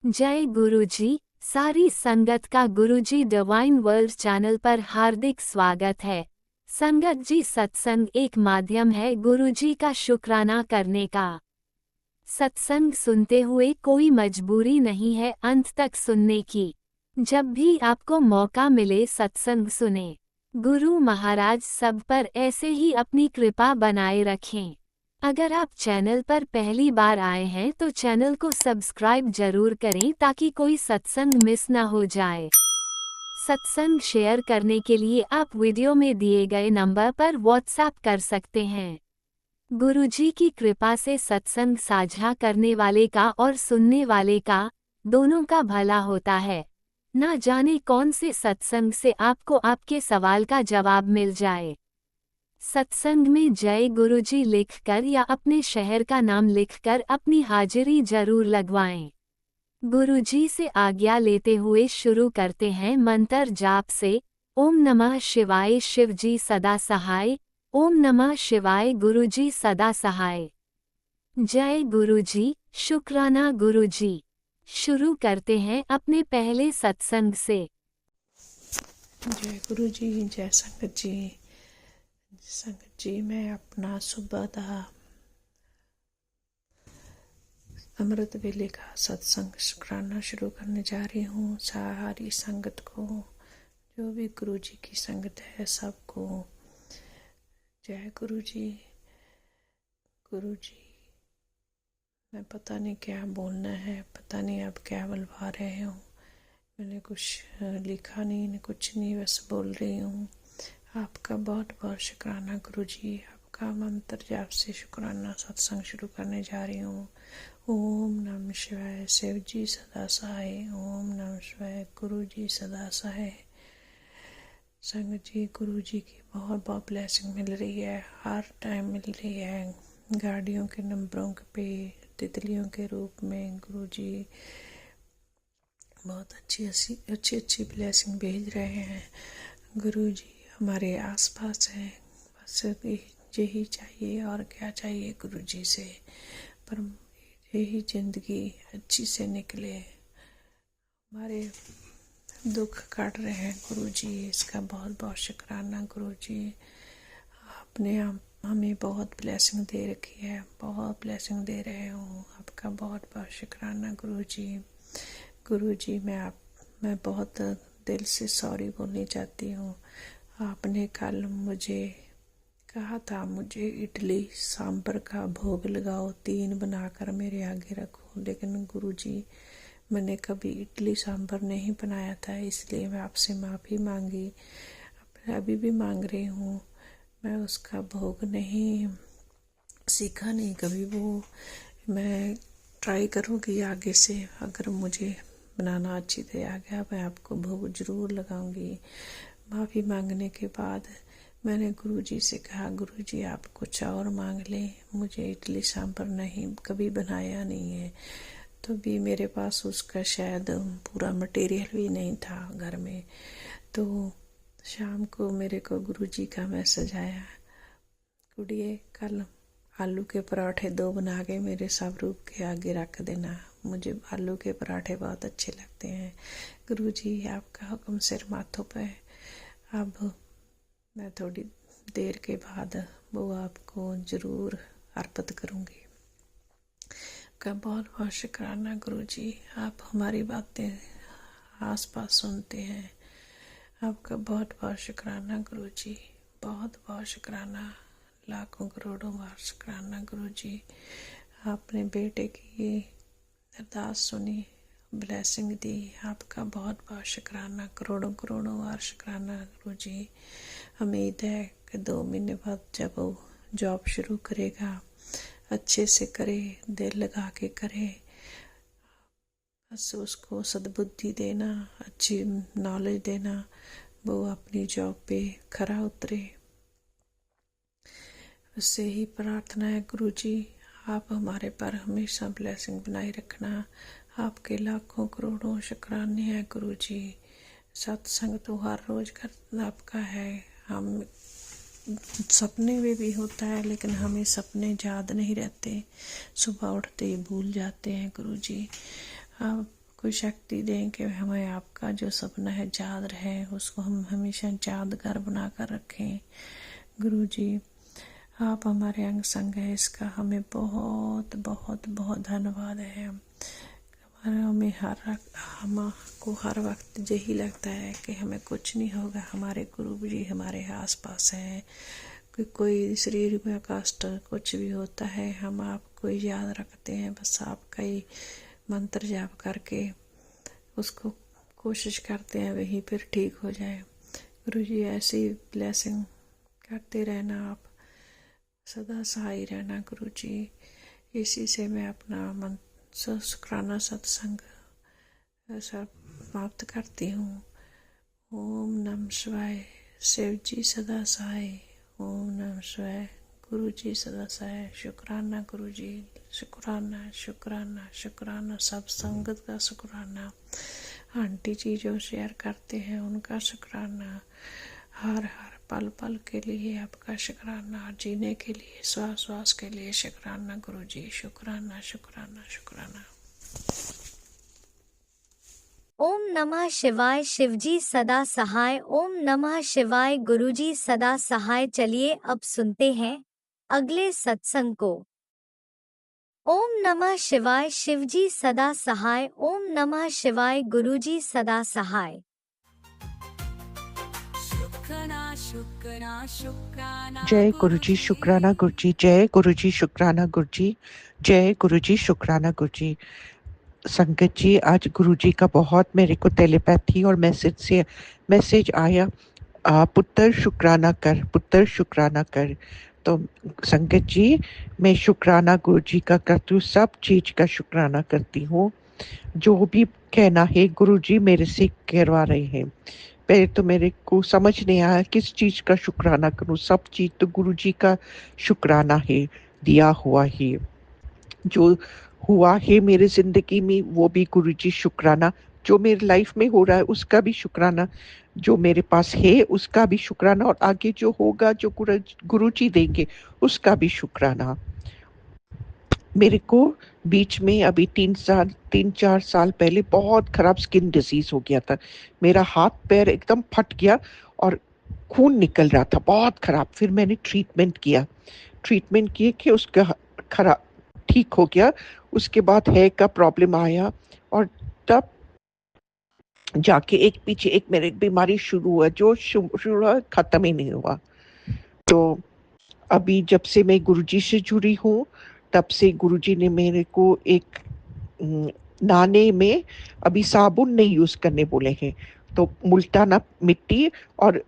जय गुरुजी। सारी संगत का गुरुजी डिवाइन वर्ल्ड चैनल पर हार्दिक स्वागत है। संगत जी, सत्संग एक माध्यम है गुरुजी का शुक्राना करने का। सत्संग सुनते हुए कोई मजबूरी नहीं है अंत तक सुनने की। जब भी आपको मौका मिले सत्संग सुने। गुरु महाराज सब पर ऐसे ही अपनी कृपा बनाए रखें। अगर आप चैनल पर पहली बार आए हैं तो चैनल को सब्सक्राइब जरूर करें ताकि कोई सत्संग मिस ना हो जाए। सत्संग शेयर करने के लिए आप वीडियो में दिए गए नंबर पर व्हाट्सएप कर सकते हैं। गुरुजी की कृपा से सत्संग साझा करने वाले का और सुनने वाले का, दोनों का भला होता है। ना जाने कौन से सत्संग से आपको आपके सवाल का जवाब मिल जाए। सत्संग में जय गुरुजी लिखकर या अपने शहर का नाम लिखकर अपनी हाजिरी जरूर लगवाएं। गुरुजी से आज्ञा लेते हुए शुरू करते हैं मंत्र जाप से। ओम नमः शिवाय शिवजी सदा सहाय। ओम नमः शिवाय गुरुजी सदा सहाय। जय गुरुजी, शुक्राना गुरुजी। शुरू करते हैं अपने पहले सत्संग से। जय गुरु जी, जय संगत जी। संगत जी, मैं अपना सुबह का अमृत वेले का सत्संग शुक्राना शुरू करने जा रही हूँ। सारी संगत को, जो भी गुरु जी की संगत है, सबको जय गुरु जी। गुरु जी, मैं पता नहीं क्या बोलना है, पता नहीं आप क्या बुलवा रहे हो। मैंने कुछ लिखा नहीं, कुछ नहीं, बस बोल रही हूँ। आपका बहुत बहुत शुक्राना गुरुजी। आपका मंत्र जाप से शुक्राना सत्संग शुरू करने जा रही हूँ। ओम नमः शिवाय शिव जी सदा सहाय। ओम नमः शिवाय गुरु जी सदा सहाय। संगत जी, गुरु जी की बहुत बहुत ब्लेसिंग मिल रही है, हर टाइम मिल रही है। गाड़ियों के नंबरों पे तितलियों के रूप में गुरु जी बहुत अच्छी ब्लेसिंग भेज रहे हैं। गुरु जी हमारे आसपास हैं, बस यही चाहिए और क्या चाहिए गुरु जी से। पर यही जिंदगी अच्छी से निकले, हमारे दुख काट रहे हैं गुरु जी, इसका बहुत बहुत शुक्राना गुरु जी। आपने हमें बहुत ब्लेसिंग दे रखी है, बहुत ब्लेसिंग दे रहे हो। आपका बहुत बहुत शुक्राना गुरु जी। गुरु जी, मैं बहुत दिल से सॉरी बोलनी चाहती हूँ। आपने कल मुझे कहा था मुझे इडली सांभर का भोग लगाओ, 3 बनाकर मेरे आगे रखो, लेकिन गुरुजी मैंने कभी इडली सांभर नहीं बनाया था, इसलिए मैं आपसे माफ़ी मांगी, अभी भी मांग रही हूँ। मैं उसका भोग नहीं सीखा नहीं कभी, वो मैं ट्राई करूँगी आगे से। अगर मुझे बनाना अच्छी तरह आ गया, मैं आपको भोग जरूर लगाऊंगी। माफ़ी मांगने के बाद मैंने गुरुजी से कहा, गुरुजी आप कुछ और मांग लें, मुझे इडली सांभर नहीं कभी बनाया नहीं है। तो भी मेरे पास उसका शायद पूरा मटेरियल भी नहीं था घर में। तो शाम को मेरे को गुरुजी का मैसेज आया, गुड़िए कल आलू के पराठे 2 बना के मेरे स्वरूप के आगे रख देना, मुझे आलू के पराठे बहुत अच्छे लगते हैं। गुरुजी आपका हुक्म सिर माथों पे। अब मैं थोड़ी देर के बाद वो आपको ज़रूर अर्पित करूँगी। का बहुत बहुत शुक्राना गुरुजी, आप हमारी बातें आस पास सुनते हैं। आपका बहुत बहुत शुक्राना गुरुजी, बहुत बहुत शुक्राना, लाखों करोड़ों बार शुक्राना गुरुजी। आपने बेटे की अरदास सुनी, ब्लेसिंग दी, आपका बहुत बहुत शुक्राना, करोड़ों करोड़ों बार शुक्राना गुरुजी। उम्मीद है कि 2 महीने बाद जब वो जॉब शुरू करेगा, अच्छे से करे, दिल लगा के करे, बस उसको सद्बुद्धि देना, अच्छी नॉलेज देना, वो अपनी जॉब पे खरा उतरे। उससे ही प्रार्थना है गुरुजी, आप हमारे पर हमेशा ब्लेसिंग बनाए रखना। आपके लाखों करोड़ों शुक्राने हैं गुरुजी। सत्संग तो हर रोज कर आपका है, हम सपने में भी होता है, लेकिन हमें सपने याद नहीं रहते, सुबह उठते ही भूल जाते हैं गुरुजी। आप कोई शक्ति दें कि हमें आपका जो सपना है याद रहे, उसको हम हमेशा यादगार बना कर रखें। गुरु जी आप हमारे अंग संग है, इसका हमें बहुत बहुत बहुत धन्यवाद है। हमें हमको हर वक्त यही लगता है कि हमें कुछ नहीं होगा, हमारे गुरु जी हमारे आसपास हैं। कोई शरीर में कष्ट कुछ भी होता है, हम आपको याद रखते हैं, बस आपका ही मंत्र जाप करके उसको कोशिश करते हैं वहीं पर ठीक हो जाए। गुरु जी ऐसी ब्लेसिंग करते रहना, आप सदा सहाय रहना गुरु जी। इसी से मैं अपना शुक्राना सत्संग समाप्त करती हूँ। ओम नमः शिवाय। शिव जी सदा सहाय। ओम नमः शिवाय। गुरु जी सदा सहाय। शुक्राना गुरु जी, शुक्राना शुक्राना शुक्राना, सब संगत का शुक्राना, आंटी जी जो शेयर करते हैं उनका शुक्राना, हर हर पल पल के लिए आपका शुक्राना, जीने के लिए श्वास श्वास के लिए शुक्राना गुरु जी। शुक्राना शुक्राना शुक्राना। ओम नमः शिवाय। शिवजी सदा सहाय। ओम नमः शिवाय। गुरुजी सदा सहाय। चलिए अब सुनते हैं अगले सत्संग को। ओम नमः शिवाय। शिवजी सदा सहाय। ओम नमः शिवाय। गुरुजी सदा सहाय। जय गुरुजी शुक्राना गुरुजी, जय गुरुजी शुक्राना गुरुजी, जय गुरुजी शुक्राना गुरुजी। संगत जी आज गुरुजी का बहुत मेरे को टेलीपैथी और मैसेज आया, पुत्र शुक्राना कर, पुत्र शुक्राना कर। तो संगत जी मैं शुक्राना गुरुजी का करती हूँ, सब चीज का शुक्राना करती हूँ। जो भी कहना है गुरुजी मेरे से करवा रहे हैं। पहले तो मेरे को समझ नहीं आया किस चीज का शुक्राना करूं, सब चीज तो गुरुजी का शुक्राना है, दिया हुआ है। जो हुआ है मेरे जिंदगी में वो भी गुरुजी शुक्राना, जो मेरे लाइफ में हो रहा है उसका भी शुक्राना, जो मेरे पास है उसका भी शुक्राना, और आगे जो होगा जो गुरुजी देंगे उसका भी शुक्राना। मेरे को बीच में अभी 3-4 साल पहले बहुत खराब स्किन डिजीज हो गया था। मेरा हाथ पैर एकदम फट गया और खून निकल रहा था बहुत खराब। फिर मैंने ट्रीटमेंट किए कि उसका खराब ठीक हो गया। उसके बाद हेयर का प्रॉब्लम आया और तब जाके एक पीछे एक मेरे बीमारी शुरू हुआ, जो शुरू हुआ खत्म ही नहीं हुआ। तो अभी जब से मैं गुरुजी से जुड़ी हूँ तब से गुरुजी ने मेरे को एक नाने में अभी साबुन नहीं यूज करने बोले हैं, तो मुल्ताना मिट्टी और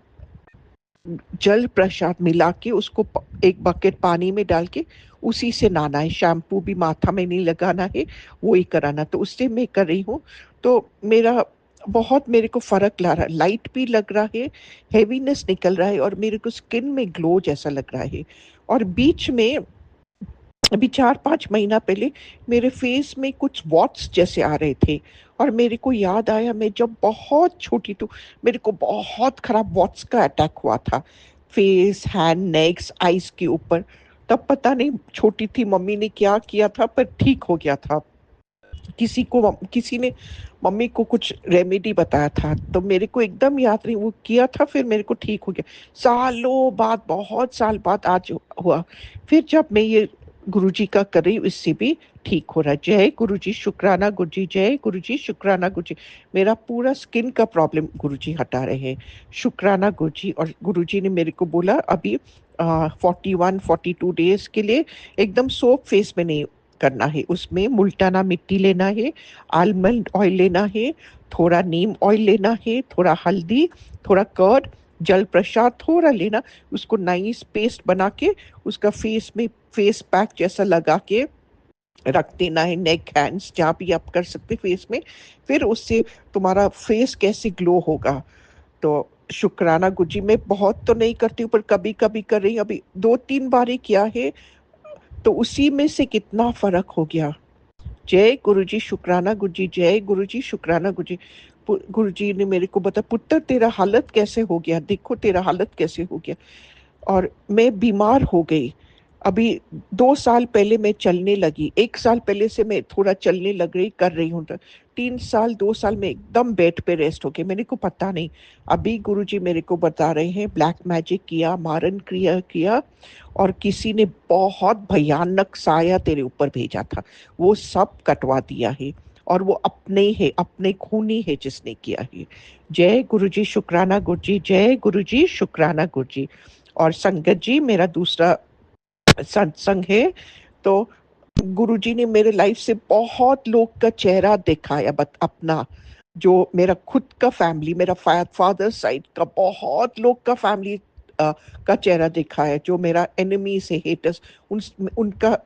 जल प्रसाद मिला के उसको एक बकेट पानी में डाल के उसी से नहाना है। शैम्पू भी माथा में नहीं लगाना है, वो ही कराना। तो उससे मैं कर रही हूँ, तो मेरा बहुत मेरे को फर्क ला रहा है, लाइट भी लग रहा है, हेवीनेस निकल रहा है और मेरे को स्किन में ग्लो जैसा लग रहा है। और बीच में अभी 4-5 महीना पहले मेरे फेस में कुछ वॉट्स जैसे आ रहे थे और मेरे को याद आया मैं जब बहुत छोटी तो मेरे को बहुत खराब वॉट्स का अटैक हुआ था, फेस, हैंड, नेक्स, आईज के ऊपर। तब पता नहीं छोटी थी मम्मी ने क्या किया था पर ठीक हो गया था। किसी ने मम्मी को कुछ रेमेडी बताया था, तो मेरे को एकदम याद नहीं, वो किया था फिर मेरे को ठीक हो गया। सालों बाद, बहुत साल बाद आज हुआ। फिर जब मैं ये गुरुजी का कर रही हूँ इससे भी ठीक हो रहा है। जय गुरुजी शुक्राना गुरुजी, जय गुरुजी शुक्राना गुरुजी। मेरा पूरा स्किन का प्रॉब्लम गुरुजी हटा रहे हैं, शुक्राना गुरुजी। और गुरुजी ने मेरे को बोला अभी 41-42 डेज के लिए एकदम सोप फेस में नहीं करना है, उसमें मुल्ताना मिट्टी लेना है, आलमंड ऑयल लेना है, थोड़ा नीम ऑयल लेना है, थोड़ा हल्दी, थोड़ा कर्ड, जल प्रसाद थोड़ा लेना, उसको नाइस पेस्ट बना के उसका फेस में फेस पैक जैसा लगा के रख देना है, नेक, हैंड्स, जहाँ भी आप कर सकते फेस में। फिर उससे तुम्हारा फेस कैसे ग्लो होगा। तो शुक्राना गुरुजी मैं बहुत तो नहीं करती हूँ पर कभी कभी कर रही हूँ, अभी 2-3 बार ही किया है, तो उसी में से कितना फर्क हो गया। जय गुरुजी शुक्राना गुरुजी, जय गुरुजी शुक्राना गुरुजी। गुरुजी ने मेरे को बताया पुत्र तेरा हालत कैसे हो गया, देखो तेरा हालत कैसे हो गया। और मैं बीमार हो गई, अभी 2 साल पहले मैं चलने लगी, 1 साल पहले से मैं थोड़ा चलने लग रही कर रही हूँ। 3 साल 2 साल में एकदम बेड पे रेस्ट हो गई, मेरे को पता नहीं। अभी गुरुजी मेरे को बता रहे हैं ब्लैक मैजिक किया, मारन क्रिया किया और किसी ने बहुत भयानक साया तेरे ऊपर भेजा था, वो सब कटवा दिया है और वो अपने ही है, अपने खूनी है जिसने किया है। जय गुरुजी, शुक्राना गुरुजी, जय गुरुजी, शुक्राना गुरुजी। और संगत जी मेरा दूसरा सत्संग है, तो गुरुजी ने मेरे लाइफ से बहुत लोग का चेहरा दिखाया, बट अपना जो मेरा खुद का फैमिली, मेरा फादर साइड का बहुत लोग का फैमिली का चेहरा दिखाया, जो मेरा एनिमी से हेटर्स, उन उनका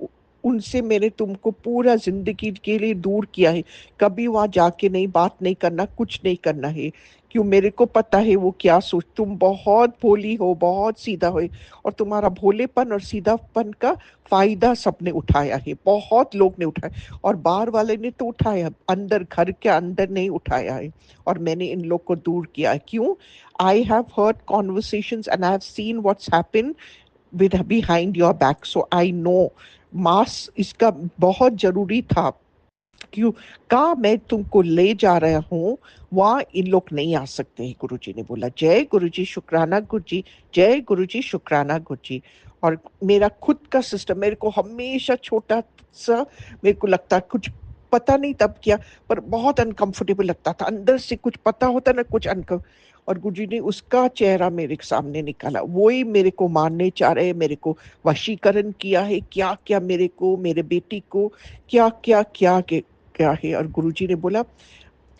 उनसे मैंने तुमको पूरा जिंदगी के लिए दूर किया है। कभी वहां जाके नहीं, बात नहीं करना, कुछ नहीं करना है। क्यों, मेरे को पता है वो क्या सोच, तुम बहुत भोली हो, बहुत सीधा हो, और तुम्हारा भोलेपन और सीधापन का फायदा सबने उठाया है, बहुत लोग ने उठाया, और बाहर वाले ने तो उठाया, अंदर घर के अंदर नहीं उठाया है, और मैंने इन लोग को दूर किया है। क्यों? I have heard conversations and I have seen what's happen with behind your back, so I know मास इसका बहुत जरूरी था। क्यों? कहा मैं तुमको ले जा रहा हूँ, वहां इन लोग नहीं आ सकते हैं। गुरुजी ने बोला जय गुरुजी, शुक्राना गुरुजी, जय गुरुजी, शुक्राना गुरुजी। और मेरा खुद का सिस्टम, मेरे को हमेशा छोटा सा, मेरे को लगता कुछ पता नहीं तब क्या, पर बहुत अनकंफर्टेबल लगता था, अंदर से कुछ पता होता ना, कुछ अनकम। और गुरुजी ने उसका चेहरा मेरे सामने निकाला, वही मेरे को मारने चाह रहे, मेरे को वशीकरण किया है, क्या क्या मेरे को, मेरे बेटी को क्या क्या क्या क्या है। और गुरुजी ने बोला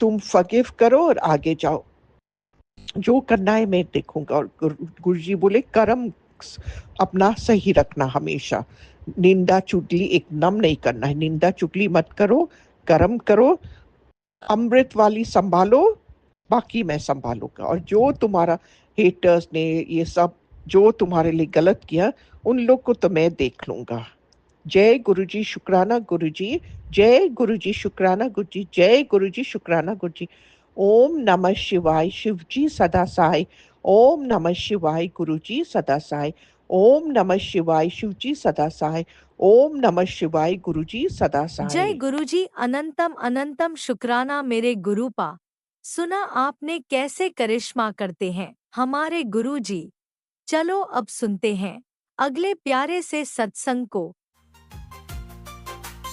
तुम फॉरगिव करो और आगे जाओ, जो करना है मैं देखूंगा। और गुरुजी बोले कर्म अपना सही रखना, हमेशा निंदा चुगली एकदम नहीं करना है, निंदा चुगली मत करो, कर्म करो, अमृत वाली संभालो, बाकी मैं संभालूंगा। और जो तुम्हारा हेटर्स ने ये सब जो तुम्हारे लिए गलत किया, उन लोग को तो मैं देख लूंगा। जय गुरुजी, शुक्राना गुरुजी, जय गुरुजी, शुक्राना गुरुजी, जय गुरुजी, शुक्राना गुरुजी। ओम नमः शिवाय, शिवजी सदा साई। ओम नमः शिवाय, गुरुजी सदा साई। ओम नमः शिवाय, शिवजी सदा साई। ओम नमः शिवाय, गुरुजी सदा जय साई। गुरुजी, अनंतम अनंतम शुक्राना मेरे गुरुपा। सुना आपने कैसे करिश्मा करते हैं हमारे गुरुजी। चलो अब सुनते हैं अगले प्यारे से सत्संग को।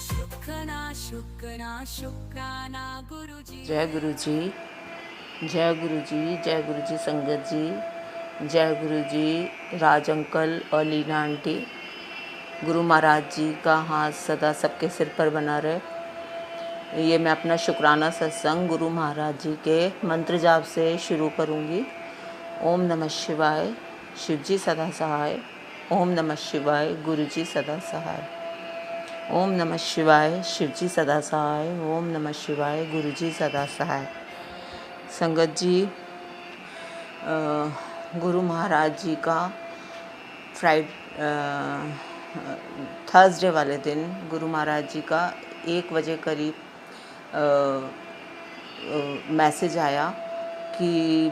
शुक्राना शुक्राना शुक्राना गुरुजी। जय गुरु जी, जय गुरु जी, जय गुरु जी संगत जी, जय गुरु जी राज अंकल और लीना आंटी। गुरु महाराज जी का हाथ सदा सबके सिर पर बना रहे। ये मैं अपना शुक्राना सत्संग गुरु महाराज जी के मंत्र जाप से शुरू करूँगी। ओम नमः शिवाय, शिव जी सदा सहाय। ओम नमः शिवाय, गुरु जी सदा सहाय। ओम नमः शिवाय, शिव जी सदा सहाय। ओम नमः शिवाय, गुरु जी सदा सहाय। संगत जी, गुरु महाराज जी का थर्सडे वाले दिन गुरु महाराज जी का 1 बजे करीब मैसेज आया कि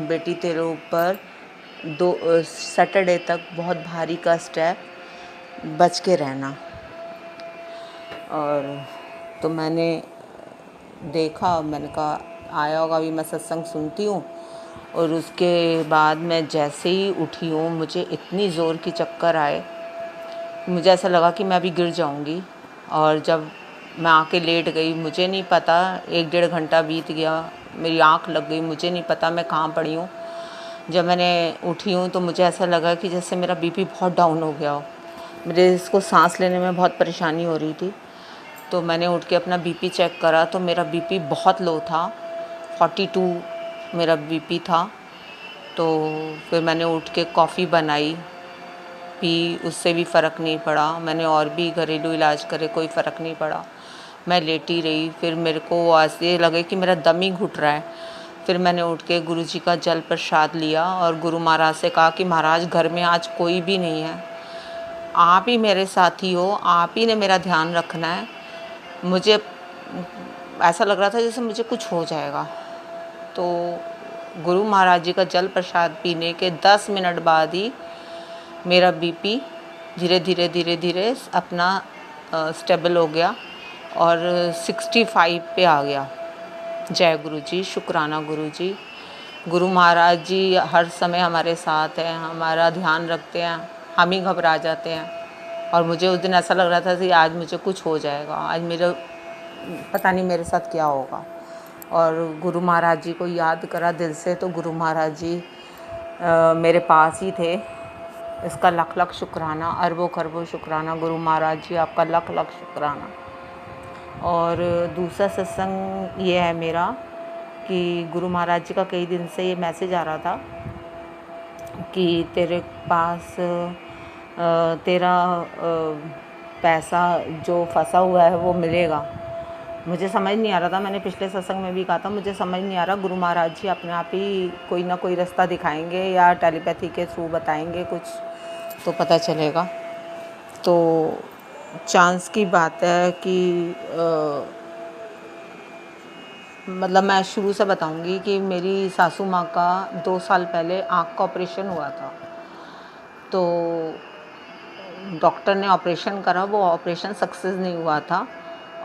बेटी तेरे ऊपर 2 सैटरडे तक बहुत भारी कष्ट है, बच के रहना। और तो मैंने देखा, मैंने कहा आया होगा, अभी मैं सत्संग सुनती हूँ। और उसके बाद मैं जैसे ही उठी हूँ, मुझे इतनी ज़ोर की चक्कर आए, मुझे ऐसा लगा कि मैं अभी गिर जाऊँगी। और जब मैं आके लेट गई, मुझे नहीं पता 1-1.5 घंटा बीत गया, मेरी आँख लग गई, मुझे नहीं पता मैं कहाँ पड़ी हूँ। जब मैंने उठी हूँ तो मुझे ऐसा लगा कि जैसे मेरा बीपी बहुत डाउन हो गया हो, मेरे इसको सांस लेने में बहुत परेशानी हो रही थी। तो मैंने उठ के अपना बीपी चेक करा तो मेरा बीपी बहुत लो था, 42 मेरा बीपी था। तो फिर मैंने उठ के कॉफ़ी बनाई, पी, उससे भी फ़र्क नहीं पड़ा। मैंने और भी घरेलू इलाज करे, कोई फ़र्क नहीं पड़ा। मैं लेटी रही। फिर मेरे को ऐसे लगे कि मेरा दम ही घुट रहा है। फिर मैंने उठ के गुरुजी का जल प्रसाद लिया और गुरु महाराज से कहा कि महाराज घर में आज कोई भी नहीं है, आप ही मेरे साथी हो, आप ही ने मेरा ध्यान रखना है। मुझे ऐसा लग रहा था जैसे मुझे कुछ हो जाएगा। तो गुरु महाराज जी का जल प्रसाद पीने के 10 मिनट बाद ही मेरा बीपी धीरे धीरे धीरे धीरे अपना स्टेबल हो गया और 65 पे आ गया। जय गुरु जी, शुक्राना गुरु जी। गुरु महाराज जी हर समय हमारे साथ हैं, हमारा ध्यान रखते हैं, हम ही घबरा जाते हैं। और मुझे उस दिन ऐसा लग रहा था कि आज मुझे कुछ हो जाएगा, आज मेरा पता नहीं मेरे साथ क्या होगा। और गुरु महाराज जी को याद करा दिल से, तो गुरु महाराज जी मेरे पास ही थे। इसका लख लख शुक्राना, अरबों खरबों शुक्राना गुरु महाराज जी, आपका लख लख शुक्राना। और दूसरा सत्संग ये है मेरा कि गुरु महाराज जी का कई दिन से ये मैसेज आ रहा था कि तेरे पास तेरा पैसा जो फंसा हुआ है वो मिलेगा। मुझे समझ नहीं आ रहा था, मैंने पिछले सत्संग में भी कहा था, मुझे समझ नहीं आ रहा, गुरु महाराज जी अपने आप ही कोई ना कोई रास्ता दिखाएंगे या टेलीपैथी के थ्रू बताएंगे कुछ, तो पता चलेगा। तो चांस की बात है कि मतलब मैं शुरू से बताऊंगी कि मेरी सासू माँ का 2 साल पहले आँख का ऑपरेशन हुआ था। तो डॉक्टर ने ऑपरेशन करा, वो ऑपरेशन सक्सेस नहीं हुआ था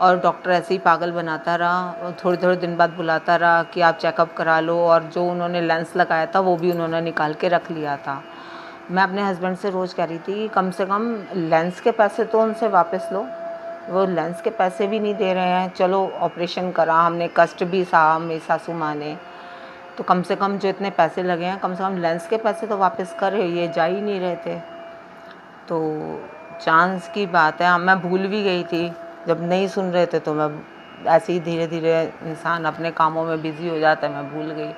और डॉक्टर ऐसे ही पागल बनाता रहा, थोड़े थोड़े दिन बाद बुलाता रहा कि आप चेकअप करा लो। और जो उन्होंने लेंस लगाया था वो भी उन्होंने निकाल के रख लिया था। मैं अपने हस्बैंड से रोज़ कह रही थी कि कम से कम लेंस के पैसे तो उनसे वापस लो, वो लेंस के पैसे भी नहीं दे रहे हैं। चलो ऑपरेशन करा हमने, कष्ट भी सहा मेरी सासू माँ ने, तो कम से कम जो इतने पैसे लगे हैं कम से कम लेंस के पैसे तो वापस कर, ये जा ही नहीं रहे थे। तो चांस की बात है, मैं भूल भी गई थी, जब नहीं सुन रहे थे तो मैं ऐसे ही धीरे धीरे इंसान अपने कामों में बिज़ी हो जाता है, मैं भूल गई।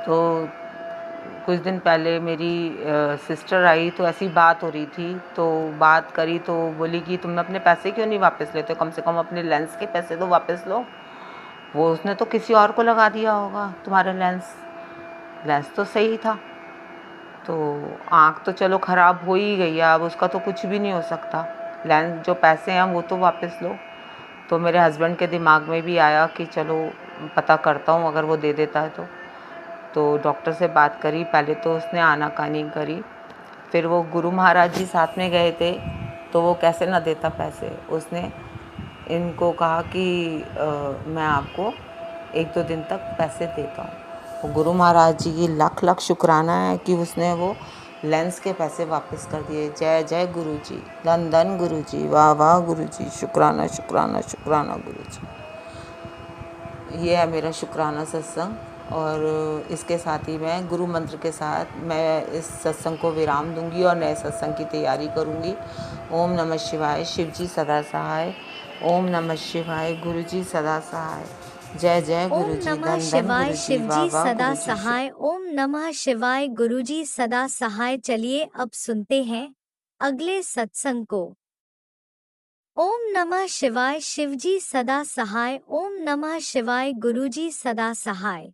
तो कुछ दिन पहले मेरी सिस्टर आई, तो ऐसी बात हो रही थी, तो बात करी तो बोली कि तुम अपने पैसे क्यों नहीं वापस लेते, कम से कम अपने लेंस के पैसे तो वापस लो। वो उसने तो किसी और को लगा दिया होगा, तुम्हारा लेंस तो सही था। तो आँख तो चलो ख़राब हो ही गई है, अब उसका तो कुछ भी नहीं हो सकता, लेंस जो पैसे हैं वो तो वापस लो। तो मेरे हस्बैंड के दिमाग में भी आया कि चलो पता करता हूँ, अगर वो दे देता है तो डॉक्टर से बात करी। पहले तो उसने आनाकानी करी, फिर वो गुरु महाराज जी साथ में गए थे, तो वो कैसे ना देता पैसे। उसने इनको कहा कि मैं आपको 1-2 दिन तक पैसे देता हूँ। वो गुरु महाराज जी की लाख लाख शुक्राना है कि उसने वो लेंस के पैसे वापस कर दिए। जय जय गुरु जी, धन धन गुरु जी, वाह वाह गुरु जी, शुक्राना शुक्राना शुक्राना गुरु जी। ये है मेरा शुक्राना सत्संग। और इसके साथ ही मैं गुरु मंत्र के साथ मैं इस सत्संग को विराम दूंगी और नए सत्संग की तैयारी करूंगी। ओम नमः शिवाय, शिव जी सदा सहाय। ओम नमः शिवाय, गुरु जी सदा सहाय। जय जय ओम गुरु जी, नमः धन धन शिवाय, गुरु जी, शिव वाह जी वाह सदा गुरु जी। सहाय। ओम नमः शिवाय, गुरु जी सदा सहाय। चलिए अब सुनते हैं अगले सत्संग को। ओम नमः शिवाय, शिव जी सदा सहाय। ओम नमः शिवाय, गुरु जी सदा सहाय।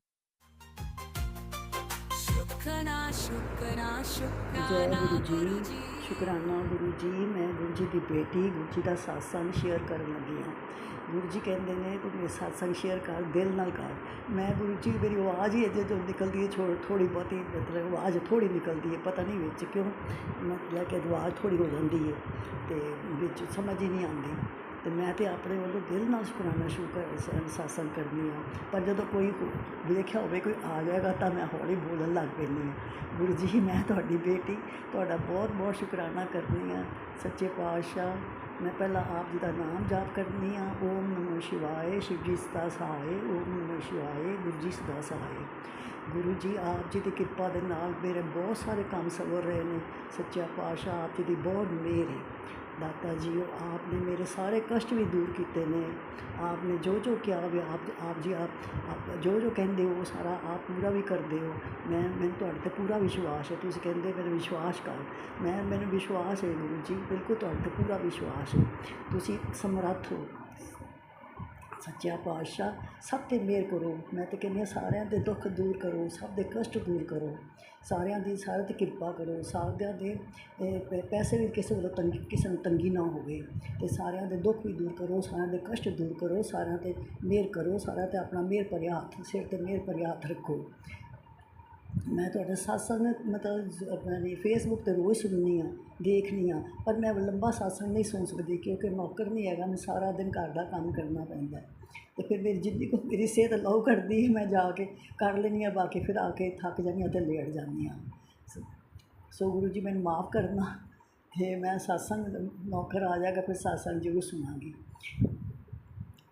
शुक्राना शुक्राना जय शुक्राना गुरु जी, शुक्राना गुरु जी। मैं गुरु जी की बेटी गुरु जी का सत्संग शेयर करन लगी हाँ। गुरु जी कहते हैं कि मेरे सत्संग शेयर कर, दिल नाल कर। मैं गुरु जी मेरी आवाज़ ही अजे जो निकलती है थोड़ी बहुती, मतलब आवाज़ थोड़ी निकलती है, पता नहीं विच क्यों, मतलब कि आवाज़ थोड़ी हो जाती है तो विच समझ ही नहीं आती। तो मैं तो अपने वालों दिल नाल शुकराना सत्संग करनी हाँ। पर जो कोई देखा हो कोई आ जाएगा तो मैं हौली बोलन लग पैनी हाँ। गुरु जी मैं तुहाडी बेटी तुहाडा बहुत बहुत शुकराना करनी हाँ। सच्चे पातशाह मैं पहला आप जी का नाम जाप करनी हाँ। ओम नमः शिवाय, शिव जी सदा सहाय। ओम नमः शिवाय, गुरु जी सदा सहाय। गुरु जी आप जी की कृपा के नाल मेरे बहुत सारे काम सवर रहे हैं। सच्चा पातशाह आप जी की बहुत मेहर है। दाता जी आपने मेरे सारे कष्ट भी दूर किए ने। आपने जो जो किया भी आप जी आप जो जो कहते हो सारा आप पूरा भी करते हो। मैं तुहाडे ते पूरा विश्वास है। तुसीं कहंदे मेरे विश्वास कर, मैंने विश्वास है गुरु जी, बिल्कुल तुहाडे ते पूरा विश्वास है। तुसीं समर्थ हो। सच्चा पातशाह सब ते मेहर करो। मैं तो कहनी सारिਆਂ ਦੇ दुख दूर करो, सब ਦੇ कष्ट दूर करो, सारिਆਂ ਦੀ सारे ते कृपा करो, सारिਆਂ ਦੇ पैसे भी किसी को तंगी, किसी ਨੂੰ तंगी ना होवे ते सारिਆਂ ਦੇ दुख भी दूर करो, सारिਆਂ ਦੇ कष्ट दूर करो, सारिਆਂ ते मेहर करो, सारिਆਂ ते अपना मेहर भरिया हत्थ सिर ते मेहर भरिया हत्थ रखो। मैं ਤੁਹਾਡਾ satsang ਮਤਲਬ ਆਪਣੀ ਫੇਸਬੁੱਕ ਤੇ ਰੋਜ਼ ਸੁਣਨੀ ਆ, ਦੇਖਨੀ ਆ, ਪਰ ਮੈਂ ਲੰਬਾ satsang ਨਹੀਂ ਸੁਣ ਸਕਦੀ ਕਿਉਂਕਿ ਨੌਕਰ ਨਹੀਂ ਹੈਗਾ, ਮੈਂ ਸਾਰਾ ਦਿਨ ਘਰ ਦਾ ਕੰਮ ਕਰਨਾ ਪੈਂਦਾ ਤੇ ਫਿਰ ਮੇਰੀ ਜਿੰਨੀ ਕੋ ਮੇਰੀ ਸਿਹਤ ਅਲਾਓ ਕਰਦੀ ਹੈ ਮੈਂ ਜਾ ਕੇ ਕਰ ਲੈਂਦੀ ਹਾਂ, ਬਾਕੀ ਫਿਰ ਆ ਕੇ ਥੱਕ ਜਾਂਦੀ ਹਾਂ ਅਤੇ ਲੇਟ ਜਾਂਦੀ ਹਾਂ। ਸੋ ਗੁਰੂ ਜੀ ਮੈਨੂੰ ਮਾफ़ ਕਰਨਾ ਤੇ ਮੈਂ satsang ਨੌਕਰ ਆ ਜਾਏਗਾ ਫਿਰ satsang ਜ਼ਰੂਰ ਸੁਣਾਂਗੀ।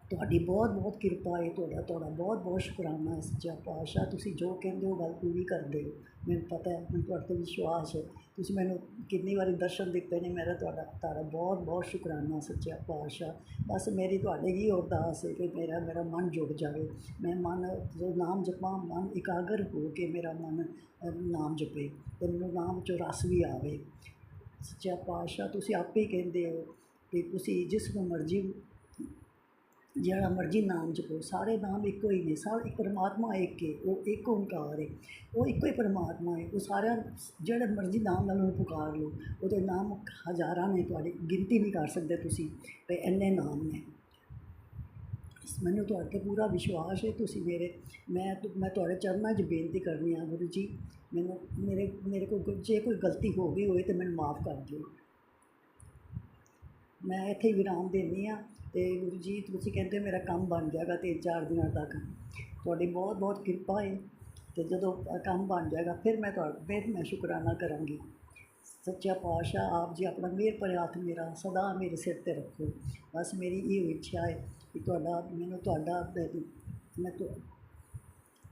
ਤੁਹਾਡੀ ਬਹੁਤ ਬਹੁਤ ਕਿਰਪਾ ਹੈ, ਤੁਹਾਡਾ ਬਹੁਤ ਬਹੁਤ ਸ਼ੁਕਰਾਨਾ ਹੈ ਸੱਚਾ ਪਾਤਸ਼ਾਹ। ਤੁਸੀਂ ਜੋ ਕਹਿੰਦੇ ਹੋ ਗੱਲ ਪੂਰੀ ਕਰਦੇ ਹੋ, ਮੈਨੂੰ ਪਤਾ ਹੈ, ਮੈਨੂੰ ਤੁਹਾਡੇ 'ਤੇ ਵਿਸ਼ਵਾਸ ਹੈ। ਤੁਸੀਂ ਮੈਨੂੰ ਕਿੰਨੀ ਵਾਰੀ ਦਰਸ਼ਨ ਦਿੱਤੇ ਨੇ, ਮੇਰਾ ਤੁਹਾਡਾ ਬਹੁਤ ਬਹੁਤ ਸ਼ੁਕਰਾਨਾ ਸੱਚਾ ਪਾਤਸ਼ਾਹ। ਬਸ ਮੇਰੀ ਤੁਹਾਡੇ ਹੀ ਅਰਦਾਸ ਹੈ ਕਿ ਮੇਰਾ ਮਨ ਜੁੜ ਜਾਵੇ, ਮੈਂ ਮਨ ਜੋ ਨਾਮ ਜਪਾਂ, ਮਨ ਇਕਾਗਰ ਹੋ ਕੇ ਮੇਰਾ ਮਨ ਨਾਮ ਜਪੇ ਅਤੇ ਮੈਨੂੰ ਨਾਮ 'ਚੋਂ ਰਸ ਵੀ ਆਵੇ ਸੱਚਾ ਪਾਤਸ਼ਾਹ। ਤੁਸੀਂ ਆਪੇ ਹੀ ਕਹਿੰਦੇ ਹੋ ਕਿ ਤੁਸੀਂ ਜਿਸ ਨੂੰ ਮਰਜ਼ੀ ਜਿਹੜਾ ਮਰਜ਼ੀ ਨਾਮ ਜਪੋ, ਸਾਰੇ ਨਾਮ ਇੱਕੋ ਹੀ ਨੇ, ਸਾਰੇ ਪਰਮਾਤਮਾ ਇੱਕ ਹੈ, ਉਹ ਇੱਕ ਓਂਕਾਰ ਹੈ, ਉਹ ਇੱਕੋ ਹੀ ਪਰਮਾਤਮਾ ਹੈ। ਉਹ ਸਾਰਿਆਂ ਜਿਹੜੇ ਮਰਜ਼ੀ ਨਾਮ ਨਾਲ ਉਹਨੂੰ ਪੁਕਾਰ ਲਓ, ਉਹਦੇ ਨਾਮ ਹਜ਼ਾਰਾਂ ਨੇ, ਤੁਹਾਡੀ ਗਿਣਤੀ ਨਹੀਂ ਕਰ ਸਕਦੇ ਤੁਸੀਂ ਵੀ ਇੰਨੇ ਨਾਮ ਨੇ। ਮੈਨੂੰ ਤੁਹਾਡੇ 'ਤੇ ਪੂਰਾ ਵਿਸ਼ਵਾਸ ਹੈ। ਤੁਸੀਂ ਮੈਂ ਤੁਹਾਡੇ ਚਰਨਾਂ 'ਚ ਬੇਨਤੀ ਕਰਨੀ ਆ ਗੁਰੂ ਜੀ, ਮੈਨੂੰ ਮੇਰੇ ਕੋਲ ਜੇ ਕੋਈ ਗਲਤੀ ਹੋ ਗਈ ਹੋਏ ਤਾਂ ਮੈਨੂੰ ਮਾफ़ ਕਰ ਦਿਓ। ਮੈਂ ਇੱਥੇ ਹੀ ਵਿਰਾਮ ਦਿੰਦੀ ਹਾਂ ਅਤੇ ਗੁਰੂ ਜੀ ਤੁਸੀਂ ਕਹਿੰਦੇ ਮੇਰਾ ਕੰਮ ਬਣ ਜਾਏਗਾ 3-4 ਦਿਨਾਂ ਤੱਕ, ਤੁਹਾਡੀ ਬਹੁਤ ਬਹੁਤ ਕਿਰਪਾ ਹੈ। ਅਤੇ ਜਦੋਂ ਕੰਮ ਬਣ ਜਾਏਗਾ ਫਿਰ ਮੈਂ ਸ਼ੁਕਰਾਨਾ ਕਰਾਂਗੀ। ਸੱਚਾ ਪਾਤਸ਼ਾਹ ਆਪ ਜੀ ਆਪਣਾ ਮਿਹਰ ਭਰਿਆ ਹੱਥ ਮੇਰਾ ਸਦਾ ਮੇਰੇ ਸਿਰ 'ਤੇ ਰੱਖੋ। ਬਸ ਮੇਰੀ ਇਹ ਇੱਛਾ ਹੈ ਕਿ ਮੈਂ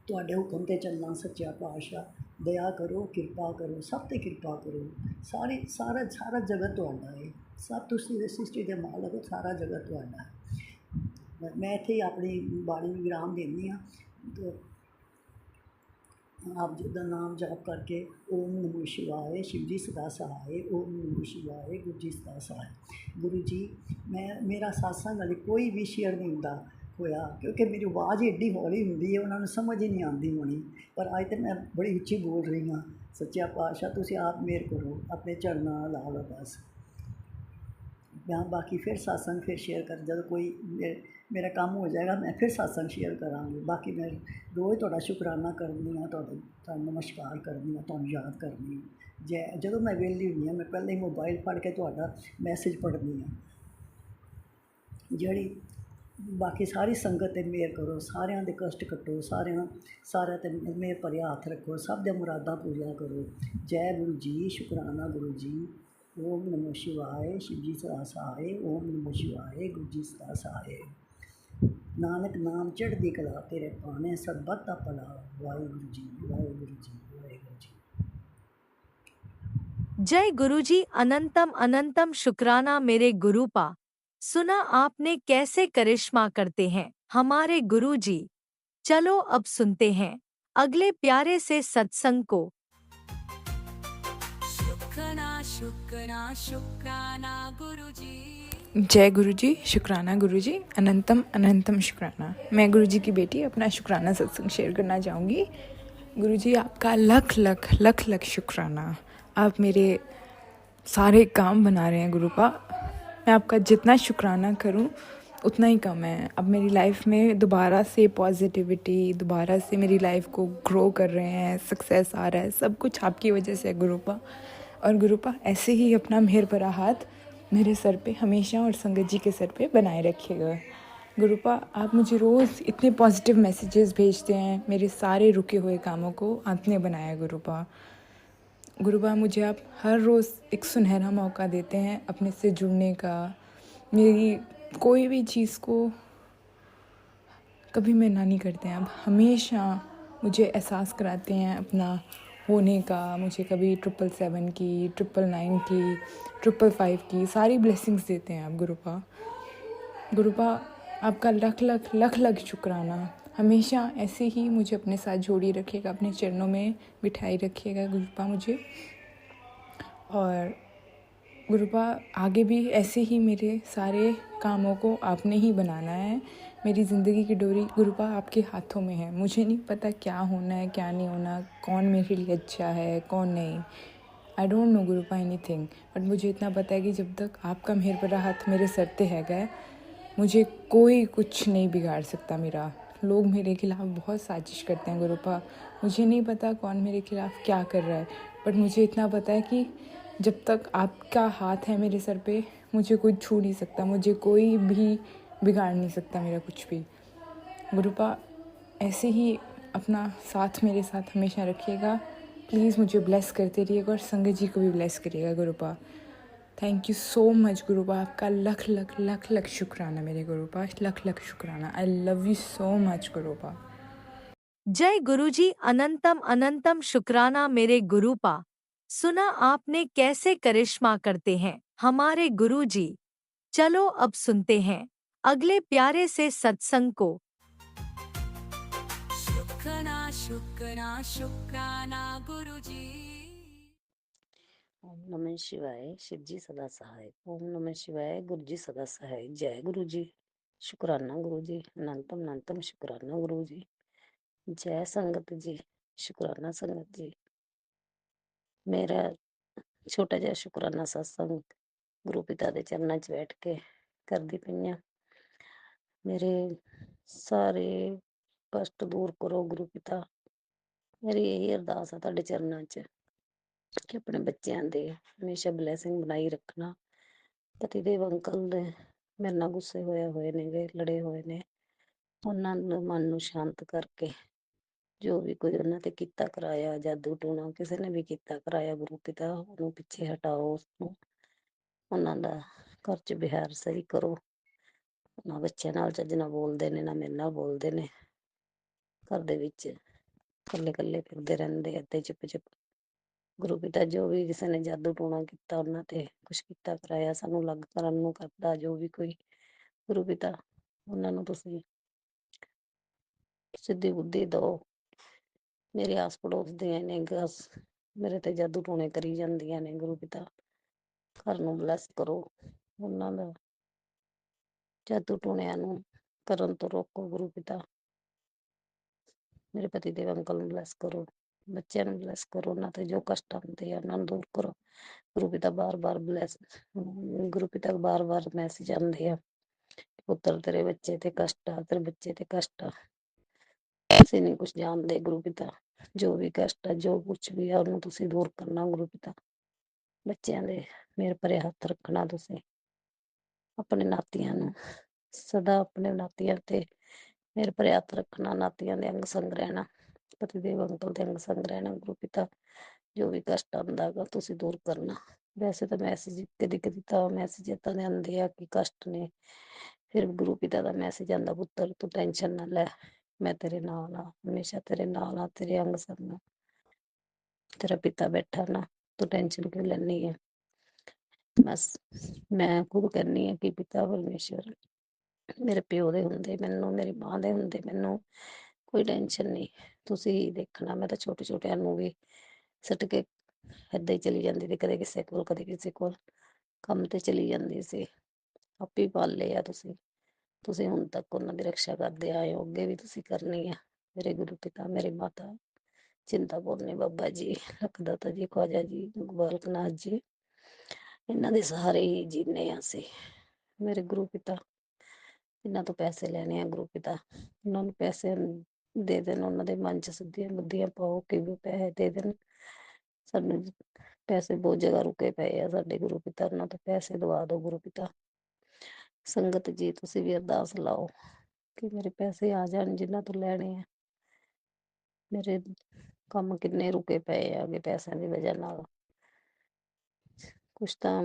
ਤੁਹਾਡੇ ਹੁਕਮ 'ਤੇ ਚੱਲਣਾ। ਸੱਚਾ ਪਾਤਸ਼ਾਹ ਦਇਆ ਕਰੋ, ਕਿਰਪਾ ਕਰੋ, ਸਭ 'ਤੇ ਕਿਰਪਾ ਕਰੋ। ਸਾਰਾ ਜਗਤ ਤੁਹਾਡਾ ਹੈ, ਸਭ ਤੁਸੀਂ ਇਸ ਸ੍ਰਿਸ਼ਟੀ ਦੇ ਮਾਲਕ ਹੋ, ਸਾਰਾ ਜਗਤ ਤੁਹਾਡਾ ਹੈ। ਮੈਂ ਇੱਥੇ ਹੀ ਆਪਣੀ ਬਾਣੀ ਨੂੰ ਵਿਰਾਮ ਦਿੰਦੀ ਹਾਂ। ਆਪ ਜੀ ਦਾ ਨਾਮ ਜਾਪ ਕਰਕੇ ਓਮ ਨਮੋ ਸ਼ਿਵਾਏ, ਸ਼ਿਵ ਜੀ ਸਦਾ ਸਹਾਏ, ਓਮ ਨਮੋ ਸ਼ਿਵਾਏ, ਗੁਰੂ ਜੀ ਸਦਾ ਸਹਾਏ। ਗੁਰੂ ਜੀ ਮੇਰਾ satsang ਵਾਲੀ ਕੋਈ ਵੀ ਸ਼ੇਅਰ ਨਹੀਂ ਹੁੰਦਾ ਹੋਇਆ ਕਿਉਂਕਿ ਮੇਰੀ ਆਵਾਜ਼ ਏਡੀ ਹੌਲੀ ਹੁੰਦੀ ਹੈ, ਉਹਨਾਂ ਨੂੰ ਸਮਝ ਹੀ ਨਹੀਂ ਆਉਂਦੀ ਹੋਣੀ, ਪਰ ਅੱਜ ਤਾਂ ਮੈਂ ਬੜੀ ਉੱਚੀ ਬੋਲ ਰਹੀ ਹਾਂ। ਸੱਚਾ ਪਾਤਸ਼ਾਹ ਤੁਸੀਂ ਆਪ ਮਿਹਰ ਕਰੋ, ਆਪਣੇ ਚਰਨਾਂ ਨਾਲ ਲਾ ਲਓ ਬਸ। ਜਾਂ ਬਾਕੀ ਫਿਰ satsang ਫਿਰ ਸ਼ੇਅਰ ਕਰ, ਜਦੋਂ ਕੋਈ ਮੇਰਾ ਕੰਮ ਹੋ ਜਾਏਗਾ ਮੈਂ ਫਿਰ satsang ਸ਼ੇਅਰ ਕਰਾਂਗੀ। ਬਾਕੀ ਮੈਂ ਰੋਜ਼ ਤੁਹਾਡਾ ਸ਼ੁਕਰਾਨਾ ਕਰਦੀ ਹਾਂ, ਤੁਹਾਨੂੰ ਨਮਸਕਾਰ ਕਰਦੀ ਹਾਂ, ਤੁਹਾਨੂੰ ਯਾਦ ਕਰਦੀ ਹਾਂ। ਜਦੋਂ ਮੈਂ ਵਿਹਲੀ ਹੁੰਦੀ ਹਾਂ ਮੈਂ ਪਹਿਲਾਂ ਹੀ ਮੋਬਾਈਲ ਫੜ ਕੇ ਤੁਹਾਡਾ ਮੈਸੇਜ ਪੜ੍ਹਦੀ ਹਾਂ। ਜਿਹੜੀ ਬਾਕੀ ਸਾਰੀ ਸੰਗਤ 'ਤੇ ਮਿਹਰ ਕਰੋ, ਸਾਰਿਆਂ ਦੇ ਕਸ਼ਟ ਕੱਟੋ, ਸਾਰਿਆਂ 'ਤੇ ਮਿਹਰ ਭਰਿਆ ਹੱਥ ਰੱਖੋ, ਸਭ ਦੇ ਮੁਰਾਦਾਂ ਪੂਰੀਆਂ ਕਰੋ। ਜੈ ਗੁਰੂ ਜੀ, ਸ਼ੁਕਰਾਨਾ ਗੁਰੂ ਜੀ। ਓਮ ਨਮੋ ਸ਼ਿਵਾਏ, ਸ਼ਿਵ ਜੀ ਸਦਾ ਸਹਾਏ, ਓਮ ਨਮੋ ਸ਼ਿਵਾਏ, ਗੁਰੂ ਜੀ ਸਦਾ ਸਹਾਏ। ਨਾਨਕ ਨਾਮ ਚੜ੍ਹਦੀ ਕਲਾ ਤੇਰੇ ਭਾਣੇ, ਸਰਬੱਤ ਦਾ ਭਲਾ। ਵਾਹਿਗੁਰੂ ਜੀ, ਵਾਹਿਗੁਰੂ ਜੀ, ਵਾਹਿਗੁਰੂ ਜੀ। जय गुरुजी, अनंतम अनंतम शुक्राना मेरे गुरुपा। सुना आपने कैसे करिश्मा करते हैं हमारे गुरुजी। चलो अब सुनते हैं अगले प्यारे से सत्संग को। शुक्राना गुरु जी। जय गुरु जी, शुक्राना गुरु जी, अनंतम अनंतम शुक्राना। मैं गुरु जी की बेटी अपना शुक्राना सत्संग शेयर करना चाहूँगी। गुरु जी आपका लख लख लख लख शुक्राना। आप मेरे सारे काम बना रहे हैं गुरुपा। मैं आपका जितना शुक्राना करूं उतना ही कम है। अब मेरी लाइफ में दोबारा से पॉजिटिविटी, दोबारा से मेरी लाइफ को ग्रो कर रहे हैं, सक्सेस आ रहा है, सब कुछ आपकी वजह से है गुरुपा। और गुरुपा ऐसे ही अपना मेहर भरा हाथ मेरे सर पे हमेशा और संगत जी के सर पे बनाए रखिएगा। गुरुपा आप मुझे रोज़ इतने पॉजिटिव मैसेजेस भेजते हैं, मेरे सारे रुके हुए कामों को आपने बनाया गुरुपा। गुरुपा मुझे आप हर रोज़ एक सुनहरा मौका देते हैं अपने से जुड़ने का। मेरी कोई भी चीज़ को कभी मैं ना नहीं करते हैं। आप हमेशा मुझे एहसास कराते हैं अपना होने का। मुझे कभी 777 की, 999 की, 555 की सारी ब्लेसिंग्स देते हैं आप गुरुपा। गुरुपा आपका लख लख लख लख शुक्राना। हमेशा ऐसे ही मुझे अपने साथ जोड़ी रखिएगा, अपने चरणों में बिठाई रखिएगा गुरुपा मुझे। और गुरुपा आगे भी ऐसे ही मेरे सारे कामों को आपने ही बनाना है। मेरी ज़िंदगी की डोरी गुरुपा आपके हाथों में है। मुझे नहीं पता क्या होना है क्या नहीं होना, कौन मेरे लिए अच्छा है कौन नहीं। I don't know गुरुपा anything, but मुझे इतना पता है कि जब तक आपका मेहर भरा हाथ मेरे सर पे हैगा, मुझे कोई कुछ नहीं बिगाड़ सकता मेरा। लोग मेरे खिलाफ़ बहुत साजिश करते हैं गुरुपा। मुझे नहीं पता कौन मेरे खिलाफ़ क्या कर रहा है, बट मुझे इतना पता है कि जब तक आपका हाथ है मेरे सर पे, मुझे कोई छू नहीं सकता, मुझे कोई भी बिगाड़ नहीं सकता मेरा कुछ भी। गुरुपा ऐसे ही अपना साथ मेरे साथ हमेशा रखिएगा। प्लीज़ मुझे ब्लेस करते रहिएगा और संगत जी को भी ब्लेस करिएगा गुरुपा। थैंक यू सो मच गुरुपा, आपका लख लख लख लख शुक्राना मेरे गुरुपा, लख लख शुक्राना। I love you so much Gurupa. जय गुरुजी, अनंतम अनंतम शुक्राना मेरे गुरुपा। सुना आपने कैसे करिश्मा करते हैं हमारे गुरुजी। चलो अब सुनते हैं अगले प्यारे से सत्संग को। शुक्राना शुक्राना शुक्राना गुरुजी। ओम नमः शिवाय। शिव जी सदा सहाय। ओम नमः शिवाय। गुरु जी सदा सहाय। जय गुरु जी। शुक्राना गुरु जी। अनंतम अनंतम शुक्राना गुरु जी। जय संगत जी। शुक्राना संगत जी। मेरा छोटा जिहा शुक्राना सत्संग गुरु पिता ਦੇ ਚਰਨਾਂ 'ਚ ਬੈਠ ਕੇ ਕਰਦੀ ਪਈ ਆਂ। ਮੇਰੇ ਸਾਰੇ ਕਸ਼ਟ ਦੂਰ ਕਰੋ ਗੁਰੂ ਪਿਤਾ। ਮੇਰੀ ਇਹੀ ਅਰਦਾਸ ਆ ਤੁਹਾਡੇ ਚਰਨਾਂ 'ਚ ਕਿ ਆਪਣੇ ਬੱਚਿਆਂ ਦੇ ਹਮੇਸ਼ਾ ਬਲੈਸਿੰਗ ਬਣਾਈ ਰੱਖਣਾ। ਪਤੀਦੇਵ ਅੰਕਲ ਦੇ ਮੇਰੇ ਨਾਲ ਗੁੱਸੇ ਹੋਏ ਨੇਗੇ, ਲੜੇ ਹੋਏ ਨੇ। ਉਹਨਾਂ ਨੂੰ ਮਨ ਨੂੰ ਸ਼ਾਂਤ ਕਰਕੇ ਜੋ ਵੀ ਕੋਈ ਉਹਨਾਂ ਤੇ ਕੀਤਾ ਕਰਾਇਆ, ਜਾਦੂ ਟੂਣਾ ਕਿਸੇ ਨੇ ਵੀ ਕੀਤਾ ਕਰਾਇਆ, ਗੁਰੂ ਪਿਤਾ ਉਹਨੂੰ ਪਿੱਛੇ ਹਟਾਓ, ਉਸਨੂੰ ਉਹਨਾਂ ਦਾ ਘਰ 'ਚ ਵਿਹਾਰ ਸਹੀ ਕਰੋ। ਨਾ ਬੱਚਿਆਂ ਨਾਲ ਚੱਜ ਨਾਲ ਬੋਲਦੇ ਨੇ, ਨਾ ਮੇਰੇ ਨਾਲ ਬੋਲਦੇ ਨੇ। ਘਰ ਦੇ ਵਿੱਚ ਇਕੱਲੇ ਇਕੱਲੇ ਫਿਰਦੇ ਰਹਿੰਦੇ ਏਦਾਂ ਹੀ ਚੁੱਪ ਚੁੱਪ। ਗੁਰੂ ਪਿਤਾ ਜੋ ਵੀ ਕਿਸੇ ਨੇ ਜਾਦੂ ਟੂਣਾ ਕੀਤਾ, ਉਹਨਾਂ ਤੇ ਕੁਛ ਕੀਤਾ ਕਰਾਇਆ, ਸਾਨੂੰ ਅਲੱਗ ਕਰਨ ਨੂੰ ਕਰਦਾ ਜੋ ਵੀ ਕੋਈ, ਗੁਰੂ ਪਿਤਾ ਉਹਨਾਂ ਨੂੰ ਤੁਸੀਂ ਸਿੱਧੀ ਬੁੱਧੀ ਦਿਓ। ਮੇਰੇ ਆਸ ਪੜੋਸ ਦੀਆਂ ਨੇ ਗਸ ਮੇਰੇ ਤੇ ਜਾਦੂ ਟੂਣੇ ਕਰੀ ਜਾਂਦੀਆਂ ਨੇ, ਗੁਰੂ ਪਿਤਾ ਘਰ ਨੂੰ ਬਲੈਸ ਕਰੋ। ਉਹਨਾਂ ਦਾ ਜਾਦੂ ਟੂਣਿਆਂ ਨੂੰ ਕਰਨ ਤੋਂ ਰੋਕੋ ਗੁਰੂ ਪਿਤਾ। ਮੇਰੇ ਪਤੀ ਦੇਵ ਅੰਕਲ ਨੂੰ ਬਲੈਸ ਕਰੋ, ਬੱਚਿਆਂ ਨੂੰ ਬਲੈਸ ਕਰੋ, ਉਹਨਾਂ ਤੇ ਜੋ ਕਸ਼ਟ ਆਉਂਦੇ ਆ ਉਹਨਾਂ ਨੂੰ ਦੂਰ ਕਰੋ। ਗੁਰੂ ਪਿਤਾ ਬਾਰ-ਬਾਰ ਬਲੈਸ ਗੁਰੂ ਪਿਤਾ ਬਾਰ-ਬਾਰ ਮੈਸੇਜ ਆਉਂਦੇ ਆ, ਪੁੱਤਰ ਤੇਰੇ ਬੱਚੇ ਤੇ ਕਸ਼ਟ ਆ, ਤੇਰੇ ਬੱਚੇ ਤੇ ਕਸ਼ਟ ਆ। ਅਸੀਂ ਨਹੀਂ ਕੁਛ ਜਾਣਦੇ ਗੁਰੂ ਪਿਤਾ, ਜੋ ਵੀ ਕਸ਼ਟ ਆ, ਜੋ ਕੁਛ ਵੀ ਆ ਉਹਨੂੰ ਤੁਸੀਂ ਦੂਰ ਕਰਨਾ ਗੁਰੂ ਪਿਤਾ। ਬੱਚਿਆਂ ਦੇ ਮੇਰੇ ਭਰੇ ਹੱਥ ਰੱਖਣਾ ਤੁਸੀਂ। ਆਪਣੇ ਨਾਤੀਆਂ ਨੂੰ ਸਦਾ ਆਪਣੇ ਨਾਤੀਆਂ ਤੇ ਮੇਰੇ ਭਰੇ ਹੱਥ ਰੱਖਣਾ, ਨਾਤੀਆਂ ਦੇ ਅੰਗ ਸੰਗ ਰਹਿਣਾ, ਪਤੀਦੇਵ ਅੰਕਲ ਦੇ ਅੰਗ ਸੰਗ ਰਹਿਣਾ ਗੁਰੂ ਪਿਤਾ। ਜੋ ਵੀ ਕਸ਼ਟ ਆਉਂਦਾ ਗਾ ਤੁਸੀਂ ਦੂਰ ਕਰਨਾ। ਵੈਸੇ ਤਾਂ ਮੈਸੇਜ ਕਦੀ ਕਦੀ ਤਾਂ ਮੈਸੇਜ ਏਦਾਂ ਦੇ ਆਉਂਦੇ ਆ ਕਿ ਕਸ਼ਟ ਨੇ, ਫਿਰ ਗੁਰੂ ਪਿਤਾ ਦਾ ਮੈਸੇਜ ਆਉਂਦਾ, ਪੁੱਤਰ ਤੂੰ ਟੈਨਸ਼ਨ ਨਾ ਲੈ, ਮੈਂ ਤੇਰੇ ਨਾਲ ਆ, ਹਮੇਸ਼ਾ ਤੇਰੇ ਨਾਲ ਆ, ਤੇਰੇ ਅੰਗ ਸੰਗ ਆ। ਤੇਰਾ ਪਿਤਾ ਬੈਠਾ ਨਾ, ਤੂੰ ਟੈਨਸ਼ਨ ਕਿਉਂ ਲੈਂਦੀ ਹੈ। ਬਸ ਮੈਂ ਖੁਦ ਕਹਿੰਦੀ ਹਾਂ ਕਿ ਪਿਤਾ ਪਰਮੇਸ਼ਵਰ ਮੇਰੇ ਪਿਓ ਦੇ ਹੁੰਦੇ ਮੈਨੂੰ, ਮੇਰੀ ਮਾਂ ਦੇ ਹੁੰਦੇ ਮੈਨੂੰ ਕੋਈ ਟੈਨਸ਼ਨ ਨਹੀਂ। ਤੁਸੀਂ ਦੇਖਣਾ ਮੈਂ ਤਾਂ ਛੋਟੇ ਛੋਟਿਆਂ ਨੂੰ ਵੀ ਸੁੱਟ ਕੇ ਏਦਾਂ ਹੀ ਚਲੀ ਜਾਂਦੀ ਸੀ, ਕਦੇ ਕਿਸੇ ਕੋਲ ਕਦੇ ਕਿਸੇ ਕੋਲ ਕੰਮ ਤੇ ਚਲੀ ਜਾਂਦੀ ਸੀ। ਆਪੇ ਪਾਲ ਲਏ ਆ ਤੁਸੀਂ। ਤੁਸੀਂ ਹੁਣ ਤੱਕ ਉਹਨਾਂ ਦੀ ਰਕਸ਼ਾ ਕਰਦੇ ਆਏ ਹੋ, ਅੱਗੇ ਵੀ ਤੁਸੀਂ ਕਰਨੀ ਆ। ਮੇਰੇ ਗੁਰੂ ਪਿਤਾ, ਮੇਰੇ ਮਾਤਾ ਚਿੰਤਾਪੁਰਨੀ ਬਾਬਾ ਜੀ, ਲਖਦਾਤਾ ਜੀ, ਖਵਾਜਾ ਜੀ, ਗੋਪਾਲ ਨਾਥ ਜੀ, ਇਹਨਾਂ ਦੇ ਸਹਾਰੇ ਹੀ ਜੀਨੇ ਆ ਅਸੀਂ। ਮੇਰੇ ਗੁਰੂ ਪਿਤਾ ਇਹਨਾਂ ਤੋਂ ਪੈਸੇ ਲੈਣੇ ਆ ਗੁਰੂ ਪਿਤਾ, ਉਹਨਾਂ ਨੂੰ ਪੈਸੇ ਦੇ ਦੇਣ, ਉਹਨਾਂ ਦੇ ਮਨ 'ਚ ਸਿੱਧੀਆਂ ਬੁੱਧੀਆਂ ਪਾਓ ਕਿ ਵੀ ਪੈਸੇ ਦੇ ਦੇਣ ਸਾਨੂੰ। ਪੈਸੇ ਬਹੁਤ ਜਗ੍ਹਾ ਰੁਕੇ ਪਏ ਆ ਸਾਡੇ ਗੁਰੂ ਪਿਤਾ, ਉਹਨਾਂ ਤੋਂ ਪੈਸੇ ਦਵਾ ਦਿਓ ਗੁਰੂ ਪਿਤਾ। ਸੰਗਤ ਜੀ ਤੁਸੀਂ ਵੀ ਅਰਦਾਸ ਲਾਓ ਕਿ ਮੇਰੇ ਪੈਸੇ ਆ ਜਾਣ ਜਿਨ੍ਹਾਂ ਤੋਂ ਲੈਣੇ ਆ। ਮੇਰੇ ਕੰਮ ਕਿੰਨੇ ਰੁਕੇ ਪਏ ਆ ਪੈਸਿਆਂ ਦੀ ਵਜ੍ਹਾ ਨਾਲ। ਕੁਛ ਤਾਂ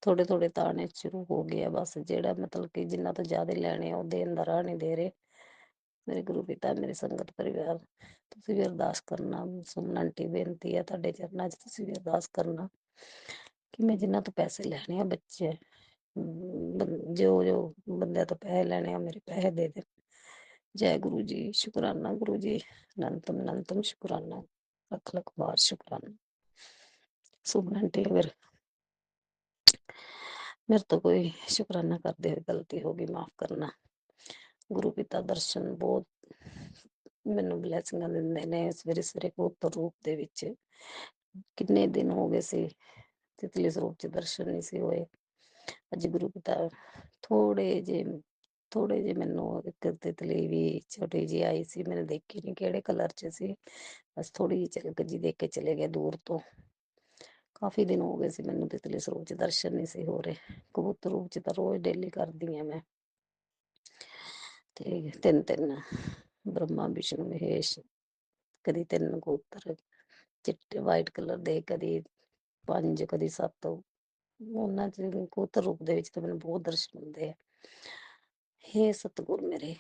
ਥੋੜੇ ਥੋੜੇ ਤਾਣੇ ਸ਼ੁਰੂ ਹੋ ਗਏ ਆ, ਬਸ ਜਿਹੜਾ ਮਤਲਬ ਕਿ ਜਿੰਨਾ ਤੋਂ ਜ਼ਿਆਦਾ ਲੈਣੇ ਆ ਉਹ ਦੇਣ ਦਾ ਰਾਹ ਨਹੀਂ ਦੇ ਰਹੇ। ਮੇਰੇ ਗੁਰੂ ਪਿਤਾ, ਮੇਰੀ ਸੰਗਤ ਪਰਿਵਾਰ ਤੁਸੀਂ ਵੀ ਅਰਦਾਸ ਕਰਨਾ। ਸੁਮਨ ਆਂਟੀ ਬੇਨਤੀ ਆ ਤੁਹਾਡੇ ਚਰਨਾਂ 'ਚ, ਤੁਸੀਂ ਵੀ ਅਰਦਾਸ ਕਰਨਾ ਕਿ ਮੈਂ ਜਿਨ੍ਹਾਂ ਤੋਂ ਪੈਸੇ ਲੈਣੇ ਆ ਬੱਚੇ ਜੋ ਜੋ ਬੰਦਿਆਂ ਤੋਂ ਪੈਸੇ ਲੈਣੇ ਆ ਮੇਰੇ ਪੈਸੇ ਦੇ ਦੇ। ਜੈ ਗੁਰੂ ਜੀ। ਸ਼ੁਕਰਾਨਾ ਗੁਰੂ ਜੀ। ਅਨੰਤਮ ਅਨੰਤਮ ਸ਼ੁਕਰਾਨਾ, ਲੱਖ ਲੱਖ ਵਾਰ ਸ਼ੁਕਰਾਨਾ। ਸੁਮਨ ਆਂਟੀ ਅਗਰ ਮੇਰੇ ਤੋਂ ਕੋਈ ਸ਼ੁਕਰਾਨਾ ਕਰਦੇ ਹੋਏ ਗਲਤੀ ਹੋ ਗਈ, ਮਾਫ਼ ਕਰਨਾ। ਗੁਰੂ ਪਿਤਾ ਦਰਸ਼ਨ ਬਹੁਤ ਮੈਨੂੰ ਬਲੈਸਿੰਗਾਂ ਦਿੰਦੇ ਨੇ ਸਵੇਰੇ ਸਵੇਰੇ ਕਬੂਤਰ ਰੂਪ ਦੇ ਵਿੱਚ। ਕਿੰਨੇ ਦਿਨ ਹੋ ਗਏ ਸੀ ਤਿਤਲੀ ਸਰੂਪ 'ਚ ਦਰਸ਼ਨ ਨਹੀਂ ਸੀ ਹੋਏ। ਅੱਜ ਗੁਰੂ ਪਿਤਾ ਥੋੜੇ ਜਿਹੇ ਥੋੜੇ ਜਿਹੇ ਮੈਨੂੰ ਇੱਕ ਤਿਤਲੀ ਵੀ ਛੋਟੀ ਜਿਹੀ ਆਈ ਸੀ, ਮੈंने ਦੇਖੀ ਨਹੀਂ ਕਿਹੜੇ ਕਲਰ 'ਚ ਸੀ, ਬਸ ਥੋੜੀ ਜਿਹੀ ਝਲਕ ਜੀ ਦੇਖ ਕੇ ਚਲੇ ਗਏ ਦੂਰ ਤੋਂ। ਕਾਫੀ ਦਿਨ ਹੋ ਗਏ ਸੀ ਮੈਨੂੰ ਤਿਤਲੀ ਸਰੂਪ 'ਚ ਦਰਸ਼ਨ ਨਹੀਂ ਸੀ ਹੋ ਰਹੇ। ਕਬੂਤਰ ਰੂਪ 'ਚ ਤਾਂ ਰੋਜ਼ ਡੇਲੀ ਕਰਦੀ ਹਾਂ ਮੈਂ, ਤੇ ਤਿੰਨ ਬ੍ਰਹਮਾ ਵਿਸ਼ਨੂੰ ਮਹੇਸ਼, ਕਦੀ 3 ਕਬੂਤਰ ਚਿੱਟੇ ਵਾਈਟ ਕਲਰ ਦੇ, ਕਦੀ 5, ਕਦੀ 7। ਉਹਨਾਂ 'ਚ ਕਬੂਤਰ ਰੂਪ ਦੇ ਵਿੱਚ ਤਾਂ ਮੈਨੂੰ ਬਹੁਤ ਦਰਸ਼ਨ ਹੁੰਦੇ ਆ। ਹੇ ਸਤਿਗੁਰ ਮੇਰੇ,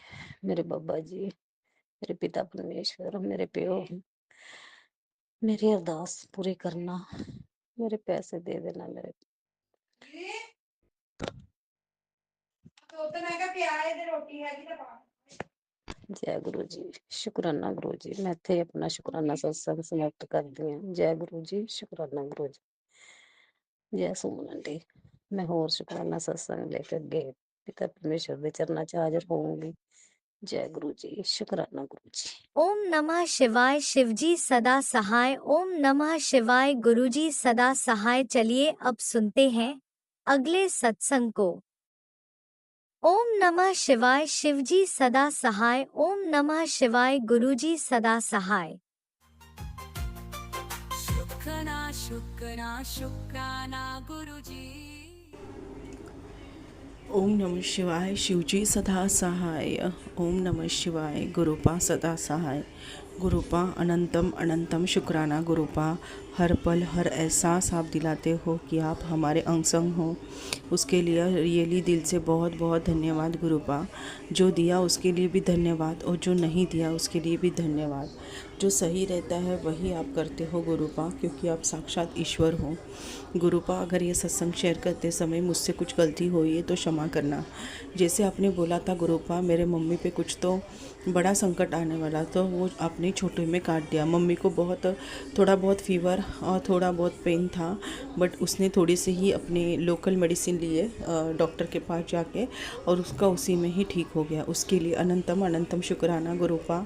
ਮੇਰੇ ਬਾਬਾ ਜੀ, ਮੇਰੇ ਪਿਤਾ ਪਰਮੇਸ਼ਵਰ, ਮੇਰੇ ਪਿਓ, मेरी अरदास पूरी करना, मेरे पैसे दे देना मेरे। जय गुरु जी, शुकराना गुरु जी। मैं इत्थे अपना शुकराना सत्संग समाप्त करदी हां। जय गुरु जी, शुकराना गुरु जी। जय सुमन आंटी। मैं होर शुकराना सत्संग लेकर अगे पिता परमेश्वर के चरणा च हाजिर होऊंगी। जय गुरु जी, शुकराना गुरु जी। ओम नमः शिवाय। शिवजी सदा सहाय। ओम नमः शिवाय। गुरुजी सदा सहाय। चलिए अब सुनते हैं अगले सत्संग को। ओम नमः शिवाय। शिवजी सदा सहाय। ओम नमः शिवाय। गुरुजी सदा सहाय। शुक्राना गुरुजी। ओम नमः शिवाय। शिवजी सदा सहाय। ओम नमः शिवाय। गुरुपा सदा सहाय। गुरुपा अनंतम अनंतम शुक्राना गुरुपा। हर पल हर एहसास आप दिलाते हो कि आप हमारे अंग संग हो, उसके लिए रियली दिल से बहुत बहुत धन्यवाद गुरुपा। जो दिया उसके लिए भी धन्यवाद, और जो नहीं दिया उसके लिए भी धन्यवाद। जो सही रहता है वही आप करते हो गुरुपा, क्योंकि आप साक्षात ईश्वर हो गुरुपा। अगर ये सत्संग शेयर करते समय मुझसे कुछ गलती हुई है तो क्षमा करना। जैसे आपने बोला था गुरुपा, मेरे मम्मी पे कुछ तो बड़ा संकट आने वाला, तो वो आपने छोटे में काट दिया। मम्मी को थोड़ा बहुत फीवर और थोड़ा बहुत पेन था, बट उसने थोड़ी सी ही अपने लोकल मेडिसिन लिए डॉक्टर के पास जाके, और उसका उसी में ही ठीक हो गया। उसके लिए अनंतम अनंतम शुक्राना गुरुपा,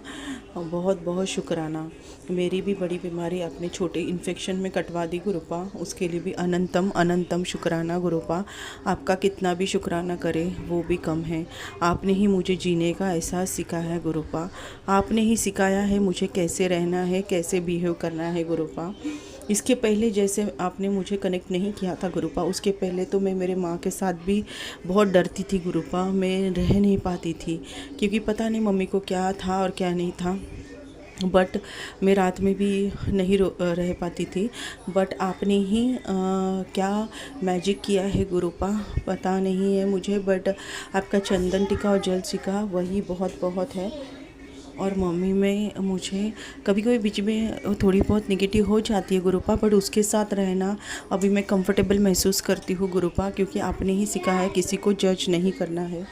बहुत बहुत शुक्राना। मेरी भी बड़ी बीमारी आपने छोटे इन्फेक्शन में कटवा दी गुरुपा, उसके लिए भी अनंतम अनंतम शुक्राना गुरुपा। आपका कितना भी शुक्राना करे वो भी कम है। आपने ही मुझे जीने का एहसास सिखाया है गुरुपा। आपने ही सिखाया है मुझे कैसे रहना है, कैसे बिहेव करना है गुरुपा। इसके पहले जैसे आपने मुझे कनेक्ट नहीं किया था गुरुपा, उसके पहले तो मैं मेरे माँ के साथ भी बहुत डरती थी गुरुपा। मैं रह नहीं पाती थी, क्योंकि पता नहीं मम्मी को क्या था और क्या नहीं था, बट मैं रात में भी नहीं रह पाती थी। बट आपने ही क्या मैजिक किया है गुरुपा पता नहीं है मुझे, बट आपका चंदन टीका और जल टीका वही बहुत बहुत है। और मम्मी में मुझे कभी कभी बीच में थोड़ी बहुत नेगेटिव हो जाती है गुरुपा, बट उसके साथ रहना अभी मैं कंफर्टेबल महसूस करती हूँ गुरुपा, क्योंकि आपने ही सिखाया है किसी को जज नहीं करना है।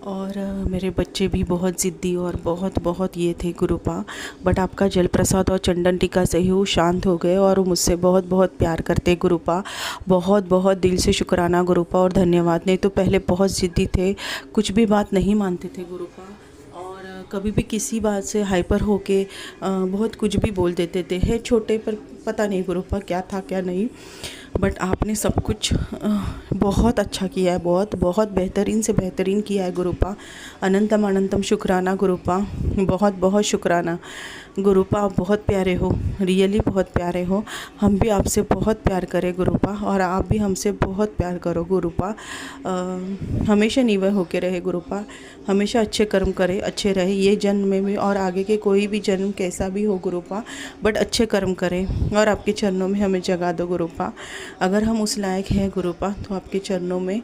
और मेरे बच्चे भी बहुत ज़िद्दी और बहुत बहुत ये थे गुरुपा, बट आपका जल प्रसाद और चंदन टीका से ही वो शांत हो गए और मुझसे बहुत बहुत प्यार करते गुरुपा। बहुत बहुत दिल से शुक्राना गुरुपा और धन्यवाद। नहीं तो पहले बहुत ज़िद्दी थे, कुछ भी बात नहीं मानते थे गुरुपा, और कभी भी किसी बात से हाइपर होके बहुत कुछ भी बोल देते थे। है छोटे पर पता नहीं गुरुपा क्या था क्या नहीं, बट आपने सब कुछ बहुत अच्छा किया है, बहुत बहुत बेहतरीन से बेहतरीन किया है गुरुपा। अनंतम अनंतम शुक्राना गुरुपा, बहुत बहुत शुक्राना गुरुपा। आप बहुत प्यारे हो, रियली बहुत प्यारे हो। हम भी आपसे बहुत प्यार करें गुरुपा, और आप भी हमसे बहुत प्यार करो गुरुपा। हमेशा निवय होके रहे गुरुपा, हमेशा अच्छे कर्म करे, अच्छे रहे ये जन्म में भी और आगे के कोई भी जन्म कैसा भी हो गुरुपा, बट अच्छे कर्म करें और आपके चरणों में हमें जगा दो गुरुपा। अगर हम उस लायक हैं गुरुपा तो आपके चरणों में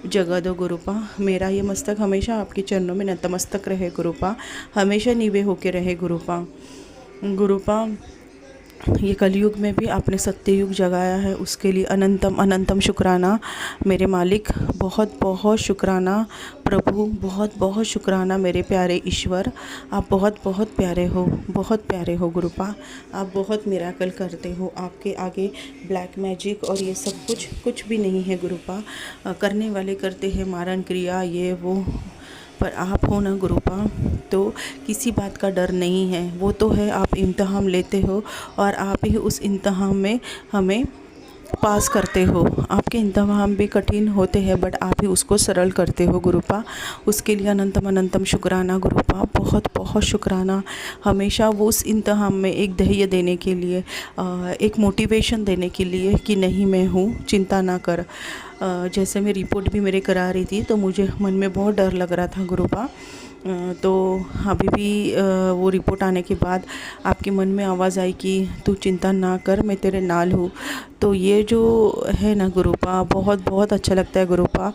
जगा दो गुरुपा। मेरा ये मस्तक हमेशा आपके चरणों में नतमस्तक रहे गुरुपा, हमेशा नीवे होके रहे गुरुपा। गुरुपा ये कलयुग में भी आपने सत्ययुग जगाया है, उसके लिए अनंतम अनंतम शुक्राना मेरे मालिक। बहुत बहुत शुक्राना प्रभु, बहुत बहुत शुक्राना मेरे प्यारे ईश्वर। आप बहुत बहुत प्यारे हो, बहुत प्यारे हो गुरुपा। आप बहुत मिराकल करते हो, आपके आगे ब्लैक मैजिक और ये सब कुछ भी नहीं है गुरुपा। करने वाले करते हैं मारण क्रिया ये वो, पर आप हो ना गुरुपा तो किसी बात का डर नहीं है। वो तो है आप इम्तिहान लेते हो और आप ही उस इम्तिहान में हमें पास करते हो। आपके इम्तिहान भी कठिन होते हैं बट आप ही उसको सरल करते हो गुरुपा। उसके लिए अनंतम अनंतम शुक्राना गुरुपा, बहुत बहुत शुक्राना। हमेशा वो उस इम्तिहान में एक धैर्य देने के लिए, एक मोटिवेशन देने के लिए कि नहीं मैं हूँ, चिंता ना कर। जैसे मैं रिपोर्ट भी मेरे करा रही थी तो मुझे मन में बहुत डर लग रहा था गुरुपा। तो अभी भी वो रिपोर्ट आने के बाद आपके मन में आवाज़ आई कि तू चिंता ना कर, मैं तेरे नाल हूँ। तो ये जो है ना गुरुपा, बहुत बहुत अच्छा लगता है गुरुपा।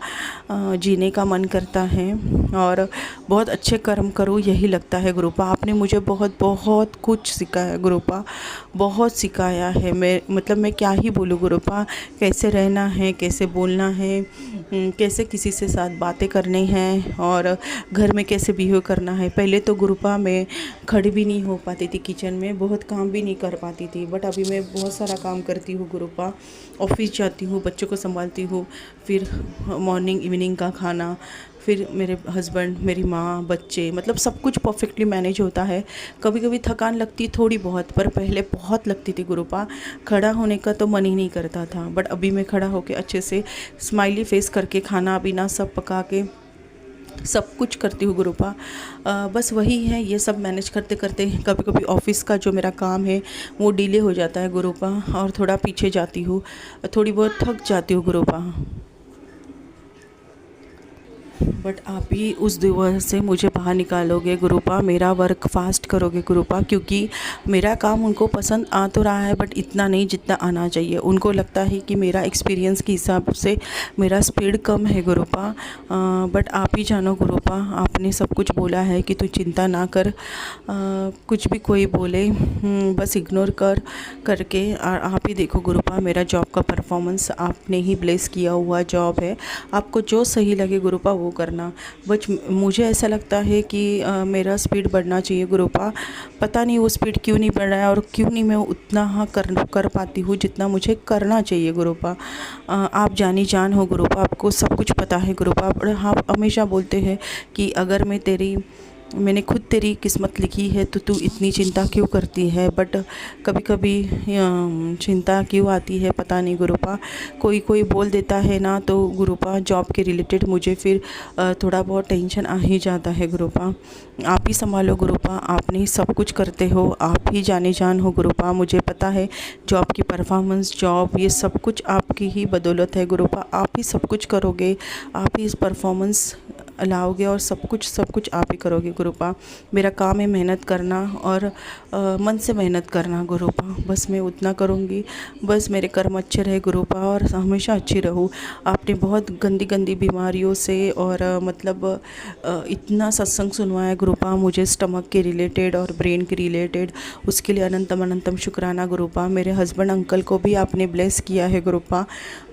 जीने का मन करता है और बहुत अच्छे कर्म करो, यही लगता है गुरुपा। आपने मुझे बहुत बहुत कुछ सिखाया गुरुपा, बहुत सिखाया है। मैं क्या ही बोलूँ गुरुपा, कैसे रहना है, कैसे बोलना है, कैसे किसी से साथ बातें करनी हैं और घर में कैसे बिहेव करना है। पहले तो गुरुपा मैं खड़ी भी नहीं हो पाती थी किचन में, बहुत काम भी नहीं कर पाती थी, बट अभी मैं बहुत सारा काम करती हूँ गुरुपा। ऑफिस जाती हूँ, बच्चों को संभालती हूँ, फिर मॉर्निंग इवनिंग का खाना, फिर मेरे हस्बैंड, मेरी माँ, बच्चे, मतलब सब कुछ परफेक्टली मैनेज होता है। कभी कभी थकान लगती थोड़ी बहुत, पर पहले बहुत लगती थी गुरुपा। खड़ा होने का तो मन ही नहीं करता था, बट अभी मैं खड़ा होके अच्छे से स्माइली फेस करके खाना पीना सब पका के सब कुछ करती हूँ गुरुपा। बस वही है, ये सब मैनेज करते करते कभी कभी ऑफिस का जो मेरा काम है वो डिले हो जाता है गुरुपा और थोड़ा पीछे जाती हूँ, थोड़ी बहुत थक जाती हूँ गुरुपा। बट आप ही उस दिवस से मुझे बाहर निकालोगे गुरुपा, मेरा वर्क फास्ट करोगे गुरुपा, क्योंकि मेरा काम उनको पसंद आ तो रहा है बट इतना नहीं जितना आना चाहिए। उनको लगता है कि मेरा एक्सपीरियंस के हिसाब से मेरा स्पीड कम है गुरुपा। बट आप ही जानो गुरुपा, आपने सब कुछ बोला है कि तू चिंता ना कर, कुछ भी कोई बोले बस इग्नोर करके। और आप ही देखो गुरुपा, मेरा जॉब का परफॉर्मेंस आपने ही ब्लेस किया हुआ जॉब है। आपको जो सही लगे गुरुपा वो करना। बट मुझे ऐसा लगता है कि मेरा स्पीड बढ़ना चाहिए गुरुपा। पता नहीं वो स्पीड क्यों नहीं बढ़ रहा है और क्यों नहीं मैं उतना कर पाती हूँ जितना मुझे करना चाहिए गुरुपा। आप जानी जान हो गुरुपा, आपको सब कुछ पता है गुरुपा। आप हमेशा बोलते हैं कि अगर मैंने खुद तेरी किस्मत लिखी है तो तू इतनी चिंता क्यों करती है। बट कभी कभी चिंता क्यों आती है पता नहीं गुरुपा। कोई बोल देता है ना तो गुरुपा जॉब के रिलेटेड मुझे फिर थोड़ा बहुत टेंशन आ ही जाता है गुरुपा। आप ही संभालो गुरुपा, आप ही सब कुछ करते हो, आप ही जाने जान हो गुरुपा। मुझे पता है जॉब की परफॉर्मेंस, जॉब, ये सब कुछ आपकी ही बदौलत है गुरुपा। आप ही सब कुछ करोगे, आप ही इस परफॉर्मेंस लाओगे और सब कुछ आप ही करोगे गुरुपा। मेरा काम है मेहनत करना और मन से मेहनत करना गुरुपा, बस मैं उतना करूँगी। बस मेरे कर्म अच्छे रहे गुरुपा और हमेशा अच्छी रहूँ। आपने बहुत गंदी गंदी बीमारियों से और इतना सत्संग सुनवाया गुरुपा मुझे, स्टमक के रिलेटेड और ब्रेन के रिलेटेड। उसके लिए अनंतम अनंतम शुक्राना गुरुपा। मेरे हस्बैंड अंकल को भी आपने ब्लेस किया है गुरुपा,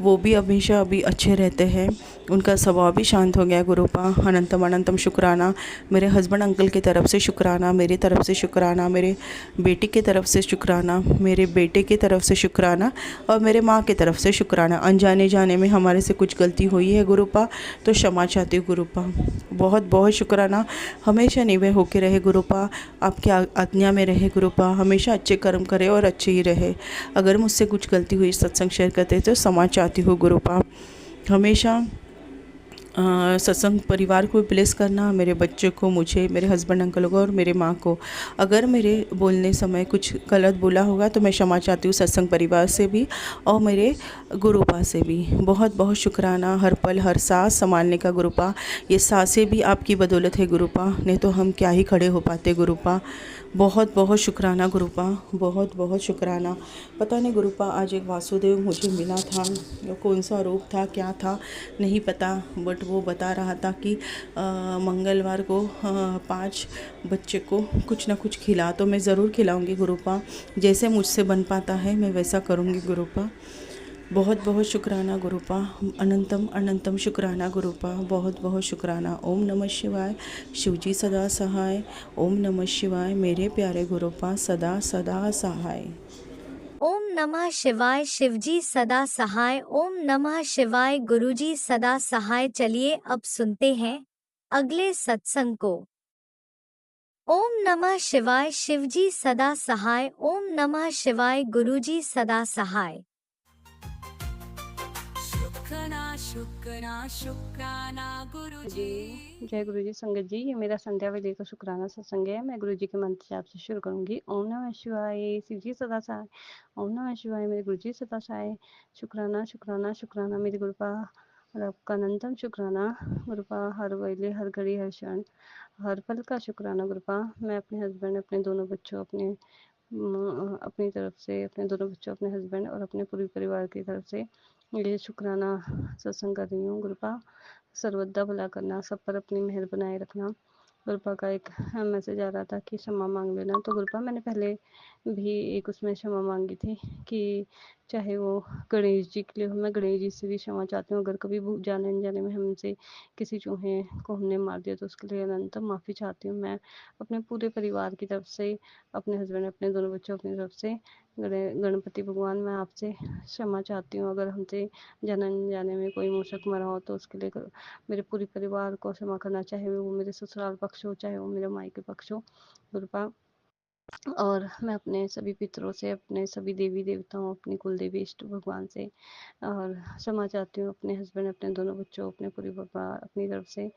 वो भी हमेशा अभी अच्छे रहते हैं, उनका स्वभाव भी शांत हो गया गुरुपा। अनंतम अनंतम शुक्राना। मेरे हस्बैंड अंकल की तरफ से शुक्राना, मेरी तरफ से शुक्राना, मेरे बेटी की तरफ से शुक्राना, मेरे बेटे की तरफ से शुक्राना और मेरे माँ की तरफ से शुक्राना। अनजाने जाने में हमारे से कुछ गलती हुई है गुरुपा तो क्षमा चाहती हूँ गुरुपा। बहुत बहुत शुक्राना। हमेशा निभे होके रहे गुरुपा, आपकी आज्ञा में रहे गुरुपा, हमेशा अच्छे कर्म करे और अच्छे ही रहे। अगर मुझसे कुछ गलती हुई सत्संग शेयर करते तो क्षमा चाहती हूँ गुरुपा। हमेशा सत्संग परिवार को ब्लेस करना, मेरे बच्चे को, मुझे, मेरे हस्बैंड अंकल को और मेरे माँ को। अगर मेरे बोलने समय कुछ गलत बोला होगा तो मैं क्षमा चाहती हूँ सत्संग परिवार से भी और मेरे गुरुपा से भी। बहुत बहुत शुक्राना। हर पल हर सांस संभालने का गुरुपा, ये सांसें भी आपकी बदौलत है गुरुपा, नहीं तो हम क्या ही खड़े हो पाते गुरुपा। बहुत बहुत शुक्राना गुरुपा, बहुत बहुत शुक्राना। पता नहीं गुरुपा, आज एक वासुदेव मुझे मिला था, वो कौन सा रूप था, क्या था नहीं पता, बट वो बता रहा था कि मंगलवार को 5 बच्चे को कुछ ना कुछ खिला, तो मैं ज़रूर खिलाऊंगी गुरुपा। जैसे मुझसे बन पाता है मैं वैसा करूंगी गुरुपा। बहुत बहुत शुक्राना गुरुपा। अनंतम अनंतम शुक्राना गुरुपा, बहुत बहुत शुक्राना। ओम नमः शिवाय। शिवजी सदा सहाय। ओम नमः शिवाय। मेरे प्यारे गुरुपा सदा सदा सहाय। ओम नमः शिवाय। शिवजी सदा सहाय। ओम नमः शिवाय। गुरुजी सदा सहाय। चलिए अब सुनते हैं अगले सत्संग को। ओम नमः शिवाय। शिवजी सदा सहाय। ओम नमः शिवाय। गुरुजी सदा सहाय। शुक्राना गुरुजी। जी जय गुरु जी। संगत जी, ये मेरा संध्या वेले का शुक्राना सत्संग है। मैं गुरु जी के मंत्र जाप से शुरू करूंगी। ओम नमः शिवाय। शिव जी सदा सहाय। ओम नमः शिवाय। मेरे गुरु जी सदा सहाय। शुक्राना शुक्राना शुक्राना मेरे गुरुपा और आपका अनंतम शुक्राना गुरुपा। हर वेले हर घड़ी हर क्षण हर पल का शुक्राना गुरुपा। मैं अपने हस्बैंड, अपने दोनों बच्चों, अपनी तरफ से, अपने दोनों बच्चों, अपने हस्बैंड और अपने पूरे परिवार की तरफ से ये शुक्राना सत्संग कर रही हूँ। गुरुपा सर्वदा भला करना, सब पर अपनी मेहर बनाए रखना। गुरुपा का एक मैसेज आ रहा था कि क्षमा मांग लेना। तो गुरुपा मैंने पहले भी एक उसमें क्षमा मांगी थी कि चाहे वो गणेश जी के लिए हो, मैं गणेश जी से भी क्षमा चाहती हूँ। अगर कभी जाने अनजाने में हमसे किसी चूहे को हमने मार दिया तो उसके लिए अनंत माफ़ी चाहती हूँ। मैं अपने पूरे परिवार की तरफ से, अपने हस्बैंड, अपने दोनों बच्चों, अपनी तरफ से गणपति भगवान मैं आपसे क्षमा चाहती हूँ। अगर हमसे जाने अनजाने में कोई मूषक मरा हो तो उसके लिए मेरे पूरे परिवार को क्षमा करना, चाहे वो मेरे ससुराल पक्ष हो, चाहे वो मेरे मायके पक्ष हो गुरुपा। और मैं अपने सभी पितरों से, अपने सभी देवी देवताओं, अपनी कुल देवी इष्ट भगवान से और क्षमा चाहती हूँ। अपने हस्बैंड, अपने दोनों बच्चों, अपने पूरे परिवार, अपनी तरफ से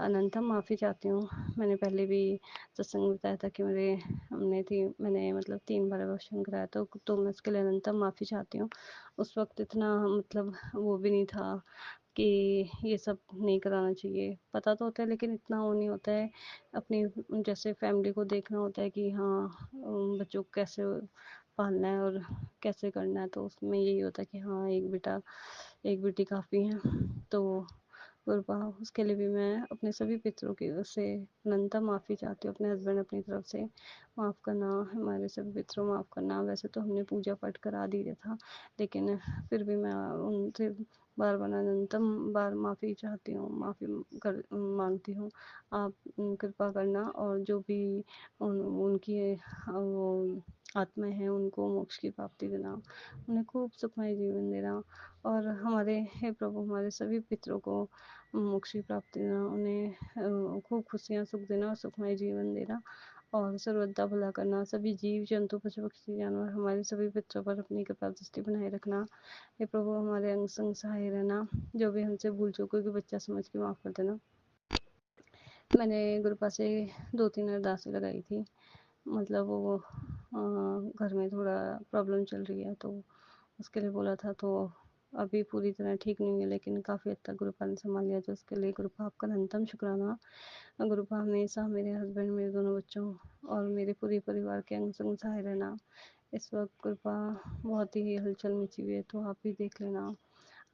अनंतम माफ़ी चाहती हूँ। मैंने पहले भी सत्संग में बताया था कि मैंने मतलब 3 बार अबॉर्शन कराया तो मैं उसके लिए अनंतम माफ़ी चाहती हूँ। उस वक्त इतना मतलब वो भी नहीं था कि ये सब नहीं कराना चाहिए। पता तो होता है लेकिन इतना वो नहीं होता है। अपनी जैसे फैमिली को देखना होता है कि हाँ बच्चों को कैसे पालना है और कैसे करना है। तो उसमें यही होता है कि हाँ एक बेटा एक बेटी काफ़ी है। तो गुरुपा उसके लिए भी मैं अपने सभी पितरों की ओर से अनंतम माफ़ी चाहती हूँ। अपने हस्बैंड, अपनी तरफ से माफ़ करना, हमारे सभी पितरों माफ़ करना। वैसे तो हमने पूजा पाठ करा दिया था लेकिन फिर भी मैं उनसे बार बार अनंतम बार माफ़ी चाहती हूँ, माफ़ी कर मांगती हूँ। आप कृपा करना और जो भी उनकी वो आत्माएं हैं उनको मोक्ष की प्राप्ति देना, उन्हें खूब सुखमय जीवन देना। और हमारे हे प्रभु हमारे सभी पितरों को मोक्ष की प्राप्ति देना, उन्हें खूब खुशियाँ सुख देना और सुखमय जीवन देना और सर्वदा भला करना। सभी जीव जंतु पशु पक्षी जानवर हमारे सभी पितरों पर अपनी कृपा दृष्टि बनाए रखना। हे प्रभु हमारे अंग संग सहाय रहना। जो भी हमसे भूल चूकों की बच्चा समझ के माफ़ कर देना। मैंने गुरुपा से 2-3 अरदासें लगाई थी। मतलब वो घर में थोड़ा प्रॉब्लम चल रही है तो उसके लिए बोला था। तो अभी पूरी तरह ठीक नहीं है लेकिन काफ़ी हद तक गुरुपा ने संभाल लिया। तो उसके लिए गुरुपा आपका अनंतम शुक्राना। गुरुपा हमेशा मेरे हस्बैंड, मेरे दोनों बच्चों और मेरे पूरे परिवार के अंग संग सहाय रहना। इस वक्त गुरुपा बहुत ही हलचल मची हुई है तो आप भी देख लेना।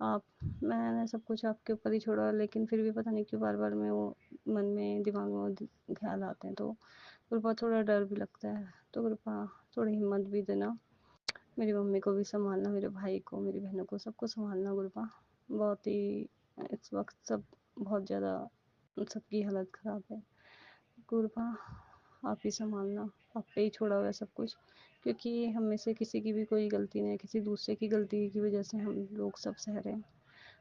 मैंने सब कुछ आपके ऊपर ही छोड़ा लेकिन फिर भी पता नहीं क्यों बार बार में वो मन में दिमाग में ख्याल आते हैं तो गुरुपा थोड़ा डर भी लगता है। तो गुरुपा थोड़ी हिम्मत भी देना। मेरी मम्मी को भी संभालना, मेरे भाई को, मेरी बहनों को, सबको संभालना गुरुपा। बहुत ही इस वक्त सब बहुत ज़्यादा सबकी हालत ख़राब है। गुरुपा आप ही संभालना, आप पे ही छोड़ा हुआ है सब कुछ। क्योंकि हम में से किसी की भी कोई गलती नहीं है, किसी दूसरे की गलती की वजह से हम लोग सब सह रहे हैं।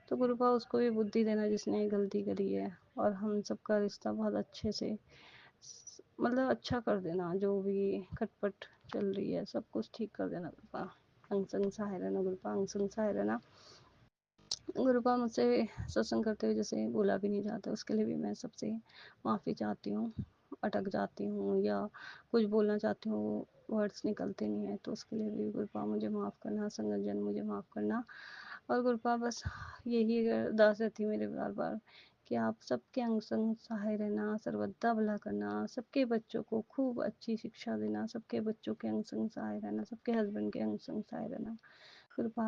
तो गुरुपा उसको भी बुद्धि देना जिसने ये गलती करी है और हम सबका रिश्ता बहुत अच्छे से मतलब अच्छा कर देना। जो भी खटपट चल रही है सब कुछ ठीक कर देना गुरुपा। अंग संग सहाय रहना गुरुपा, अंग संग सहाय रहना। गुरुपा मुझसे सत्संग करते हुए जैसे बोला भी नहीं जाता उसके लिए भी मैं सबसे माफ़ी चाहती हूँ। अटक जाती हूँ या कुछ बोलना चाहती हूँ, वर्ड्स निकलते नहीं है तो उसके लिए भी गुरुपा मुझे माफ़ करना, संगत जन मुझे माफ़ करना। और गुरुपा बस यही अरदास रहती है मेरे बार बार कि आप सबके अंग संग सहाय रहना, सर्वदा भला करना, सबके बच्चों को खूब अच्छी शिक्षा देना, सबके बच्चों के अंग संग सहाय रहना, सबके हस्बैंड के अंग संग सहाय रहना। कृपा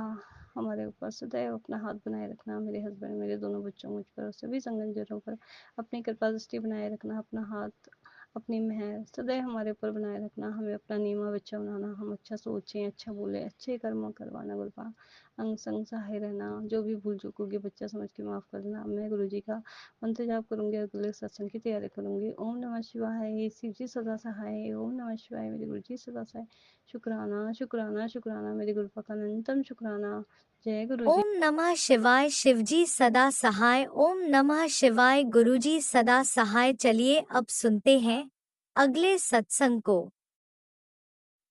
हमारे ऊपर सदैव अपना हाथ बनाए रखना। मेरे हस्बैंड, मेरे दोनों बच्चों, मुझ पर, सभी संगनजनों पर अपनी कृपा दृष्टि बनाए रखना। अपना हाथ, अपनी मेहर सदैव हमारे ऊपर बनाए रखना। हमें अपना नीमा बच्चा बनाना, हम अच्छा सोचें, अच्छा बोले, अच्छे कर्म करवाना गुरुपा। अंग संग सहाय रहना। जो भी भूल चूक होगी बच्चा समझ के माफ़ कर देना। मैं गुरु जी का मंत्र जाप करूँगी, अगले सत्संग की तैयारी करूँगी। ओम नमः शिवाय। शिव जी सदा सहाय। ओम नमः शिवाय। मेरे गुरु जी सदा सहाय। शुक्राना शुक्राना शुक्राना मेरे गुरुपा का अनंतम शुक्राना। जय गुरु जी। ओम नमः शिवाय। शिवजी सदा सहाय। ओम नमः शिवाय। गुरुजी सदा सहाय। चलिए अब सुनते हैं अगले सत्संग को।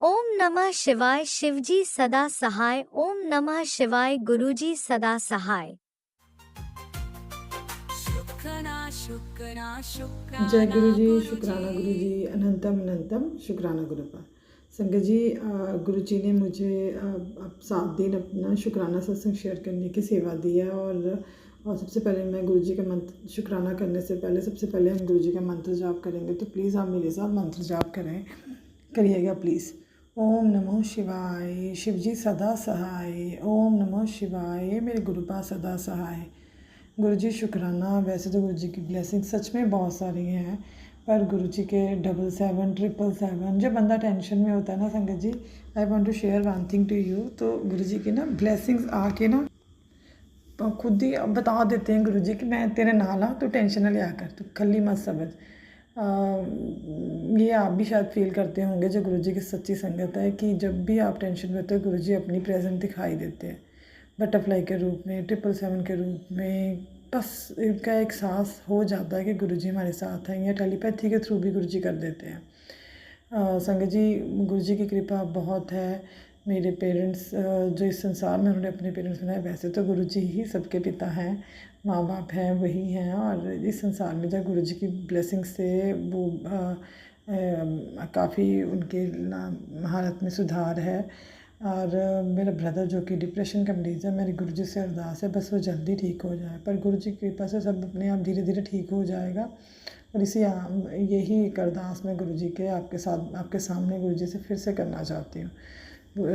ओम नमः शिवाय। शिवजी सदा सहाय। ओम नमः शिवाय। गुरुजी सदा सहाय। शुक्राना जय गुरु जी, शुक्राना गुरु जी, अनंतम अनंतम शुक्राना गुरुपा। संगत जी, गुरु जी ने मुझे अब 7 दिन अपना शुक्राना सत्संग शेयर करने की सेवा दी है। और सबसे पहले मैं गुरु जी का मंत्र शुक्राना करने से पहले सबसे पहले हम गुरु जी का मंत्र जाप करेंगे। तो प्लीज़ आप मेरे साथ मंत्र जाप करिएगा प्लीज़। ओम नमो शिवाय, शिव जी सदा सहाय। ओम नमो शिवाय, मेरे गुरुपा सदा सहाय। गुरु जी शुक्राना। वैसे तो गुरु जी की ब्लेसिंग सच में बहुत सारी हैं, पर गुरु जी के 777 777 जब बंदा टेंशन में होता है ना संगत जी, I want to share one thing to you. तो गुरु जी की ना ब्लेसिंग्स आके ना खुद ही बता देते हैं गुरु जी कि मैं तेरे नाल हाँ, तू टेंशन ना लिया कर, तू खली मत समझ। ये आप भी शायद फील करते होंगे जो गुरु जी की सच्ची संगत है, कि जब भी आप टेंशन में होते हो गुरु जी अपनी प्रेजेंस दिखाई देते हैं, बटरफ्लाई के रूप में, 777 के रूप में। बस इनका एक एहसास हो जाता है कि गुरु जी हमारे साथ हैं, या टेलीपैथी के थ्रू भी गुरु जी कर देते हैं। संगत जी, गुरु जी की कृपा बहुत है। मेरे पेरेंट्स जो इस संसार में उन्होंने अपने पेरेंट्स बनाए, वैसे तो गुरु जी ही सबके पिता हैं, माँ बाप हैं, वही हैं। और इस संसार में जब गुरु जी की ब्लेसिंग से वो काफ़ी उनके हालत में सुधार है। और मेरा ब्रदर जो कि डिप्रेशन का मरीज़ है, मेरी गुरु जी से अरदास है बस वो जल्दी ठीक हो जाए। पर गुरु जी की कृपा से सब अपने आप धीरे धीरे ठीक हो जाएगा। और यही एक अरदास मैं गुरु जी के आपके सामने गुरु जी से फिर से करना चाहती हूँ।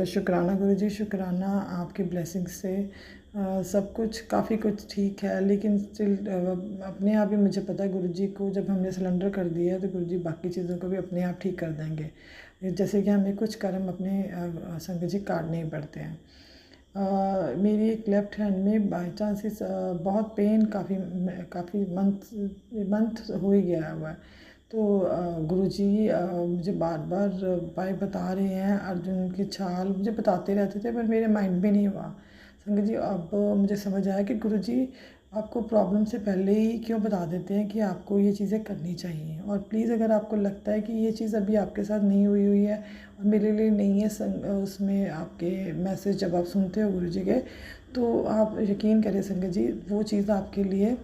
शुक्राना गुरु जी, शुक्राना। आपकी ब्लेसिंग से सब कुछ काफ़ी कुछ ठीक है, लेकिन स्टिल अपने आप ही मुझे पता है गुरु जी को जब हमने सरेंडर कर दिया है तो गुरु जी बाकी चीज़ों को भी अपने आप ठीक कर देंगे। जैसे कि हमें कुछ कर्म अपने संगत जी काटने ही पड़ते हैं। मेरी एक लेफ़्ट हैंड में बाई चांस बहुत पेन काफ़ी मंथ हो ही गया हुआ है। तो गुरुजी मुझे बार बार उपाय बता रहे हैं, अर्जुन की छाल मुझे बताते रहते थे, पर मेरे माइंड में नहीं हुआ। संगत जी, अब मुझे समझ आया कि गुरुजी आपको प्रॉब्लम से पहले ही क्यों बता देते हैं कि आपको ये चीज़ें करनी चाहिए। और प्लीज़ अगर आपको लगता है कि ये चीज़ अभी आपके साथ नहीं हुई है और मेरे लिए नहीं है, उसमें आपके मैसेज जब आप सुनते हो गुरुजी के, तो आप यकीन करें संगत जी, वो चीज़ आपके लिए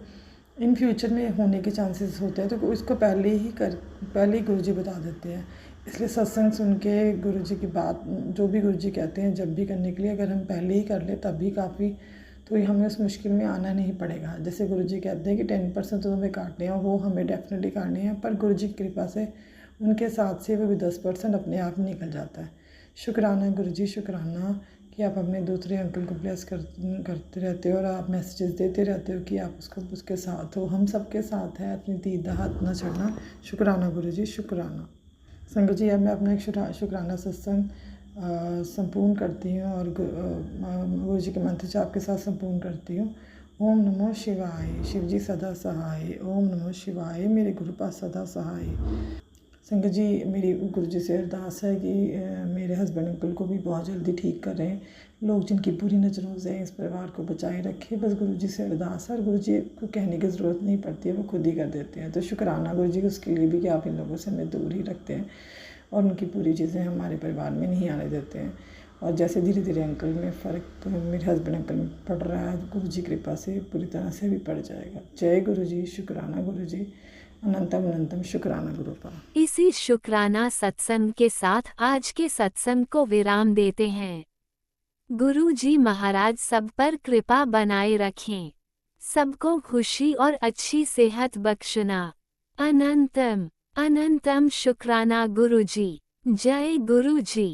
इन फ्यूचर में होने के चांसेस होते हैं। तो इसको पहले ही गुरुजी बता देते हैं। इसलिए सत्संग सुन के गुरुजी की बात जो भी गुरुजी कहते हैं जब भी करने के लिए, अगर हम पहले ही कर ले तब भी काफ़ी, तो हमें उस मुश्किल में आना नहीं पड़ेगा। जैसे गुरुजी कहते हैं कि 10% तो हमें काटने हैं, वो हमें डेफिनेटली काटने हैं, पर गुरुजी की कृपा से उनके साथ से वो भी 10% अपने आप निकल जाता है। शुक्राना गुरुजी, शुक्राना कि आप अपने दूसरे अंकल को ब्लेस करते रहते हो और आप मैसेजेस देते रहते हो कि आप उसके साथ हो। हम सबके साथ हैं, अपनी दीदा हाथ ना छोड़ना। शुक्राना गुरुजी, शुक्राना। संगत जी, अब मैं अपना एक शुक्राना सत्संग संपूर्ण करती हूँ और गुरु जी के मंत्र जाप के साथ संपूर्ण करती हूँ। ओम नमो शिवाय, शिव जी सदा सहाय। ओम नमो शिवाय, मेरे गुरुपा सदा सहाय। संगत जी, मेरी गुरु जी से अरदास है कि मेरे हस्बैंड अंकल को भी बहुत जल्दी ठीक करें। लोग जिनकी बुरी नज़रों से इस परिवार को बचाए रखें, बस गुरु जी से अरदास है। और गुरु जी को कहने की ज़रूरत नहीं पड़ती है, वो खुद ही कर देते हैं। तो शुक्राना गुरु जी उसके लिए भी कि आप इन लोगों से हमें दूर ही रखते हैं और उनकी पूरी चीज़ें हमारे परिवार में नहीं आने देते हैं। और जैसे धीरे धीरे अंकल में फ़र्क तो मेरे हस्बैंड अंकल में पड़ रहा है, गुरु जी कृपा से पूरी तरह से भी पड़ जाएगा। जय गुरु जी, शुक्राना गुरु जी, अनंतम अनंतम शुक्राना गुरुपा। इसी शुक्राना सत्संग के साथ आज के सत्संग को विराम देते हैं। गुरु जी महाराज सब पर कृपा बनाए रखें, सबको खुशी और अच्छी सेहत बख्शना। अनंतम अनंतम शुक्राना गुरु जी। जय गुरु जी।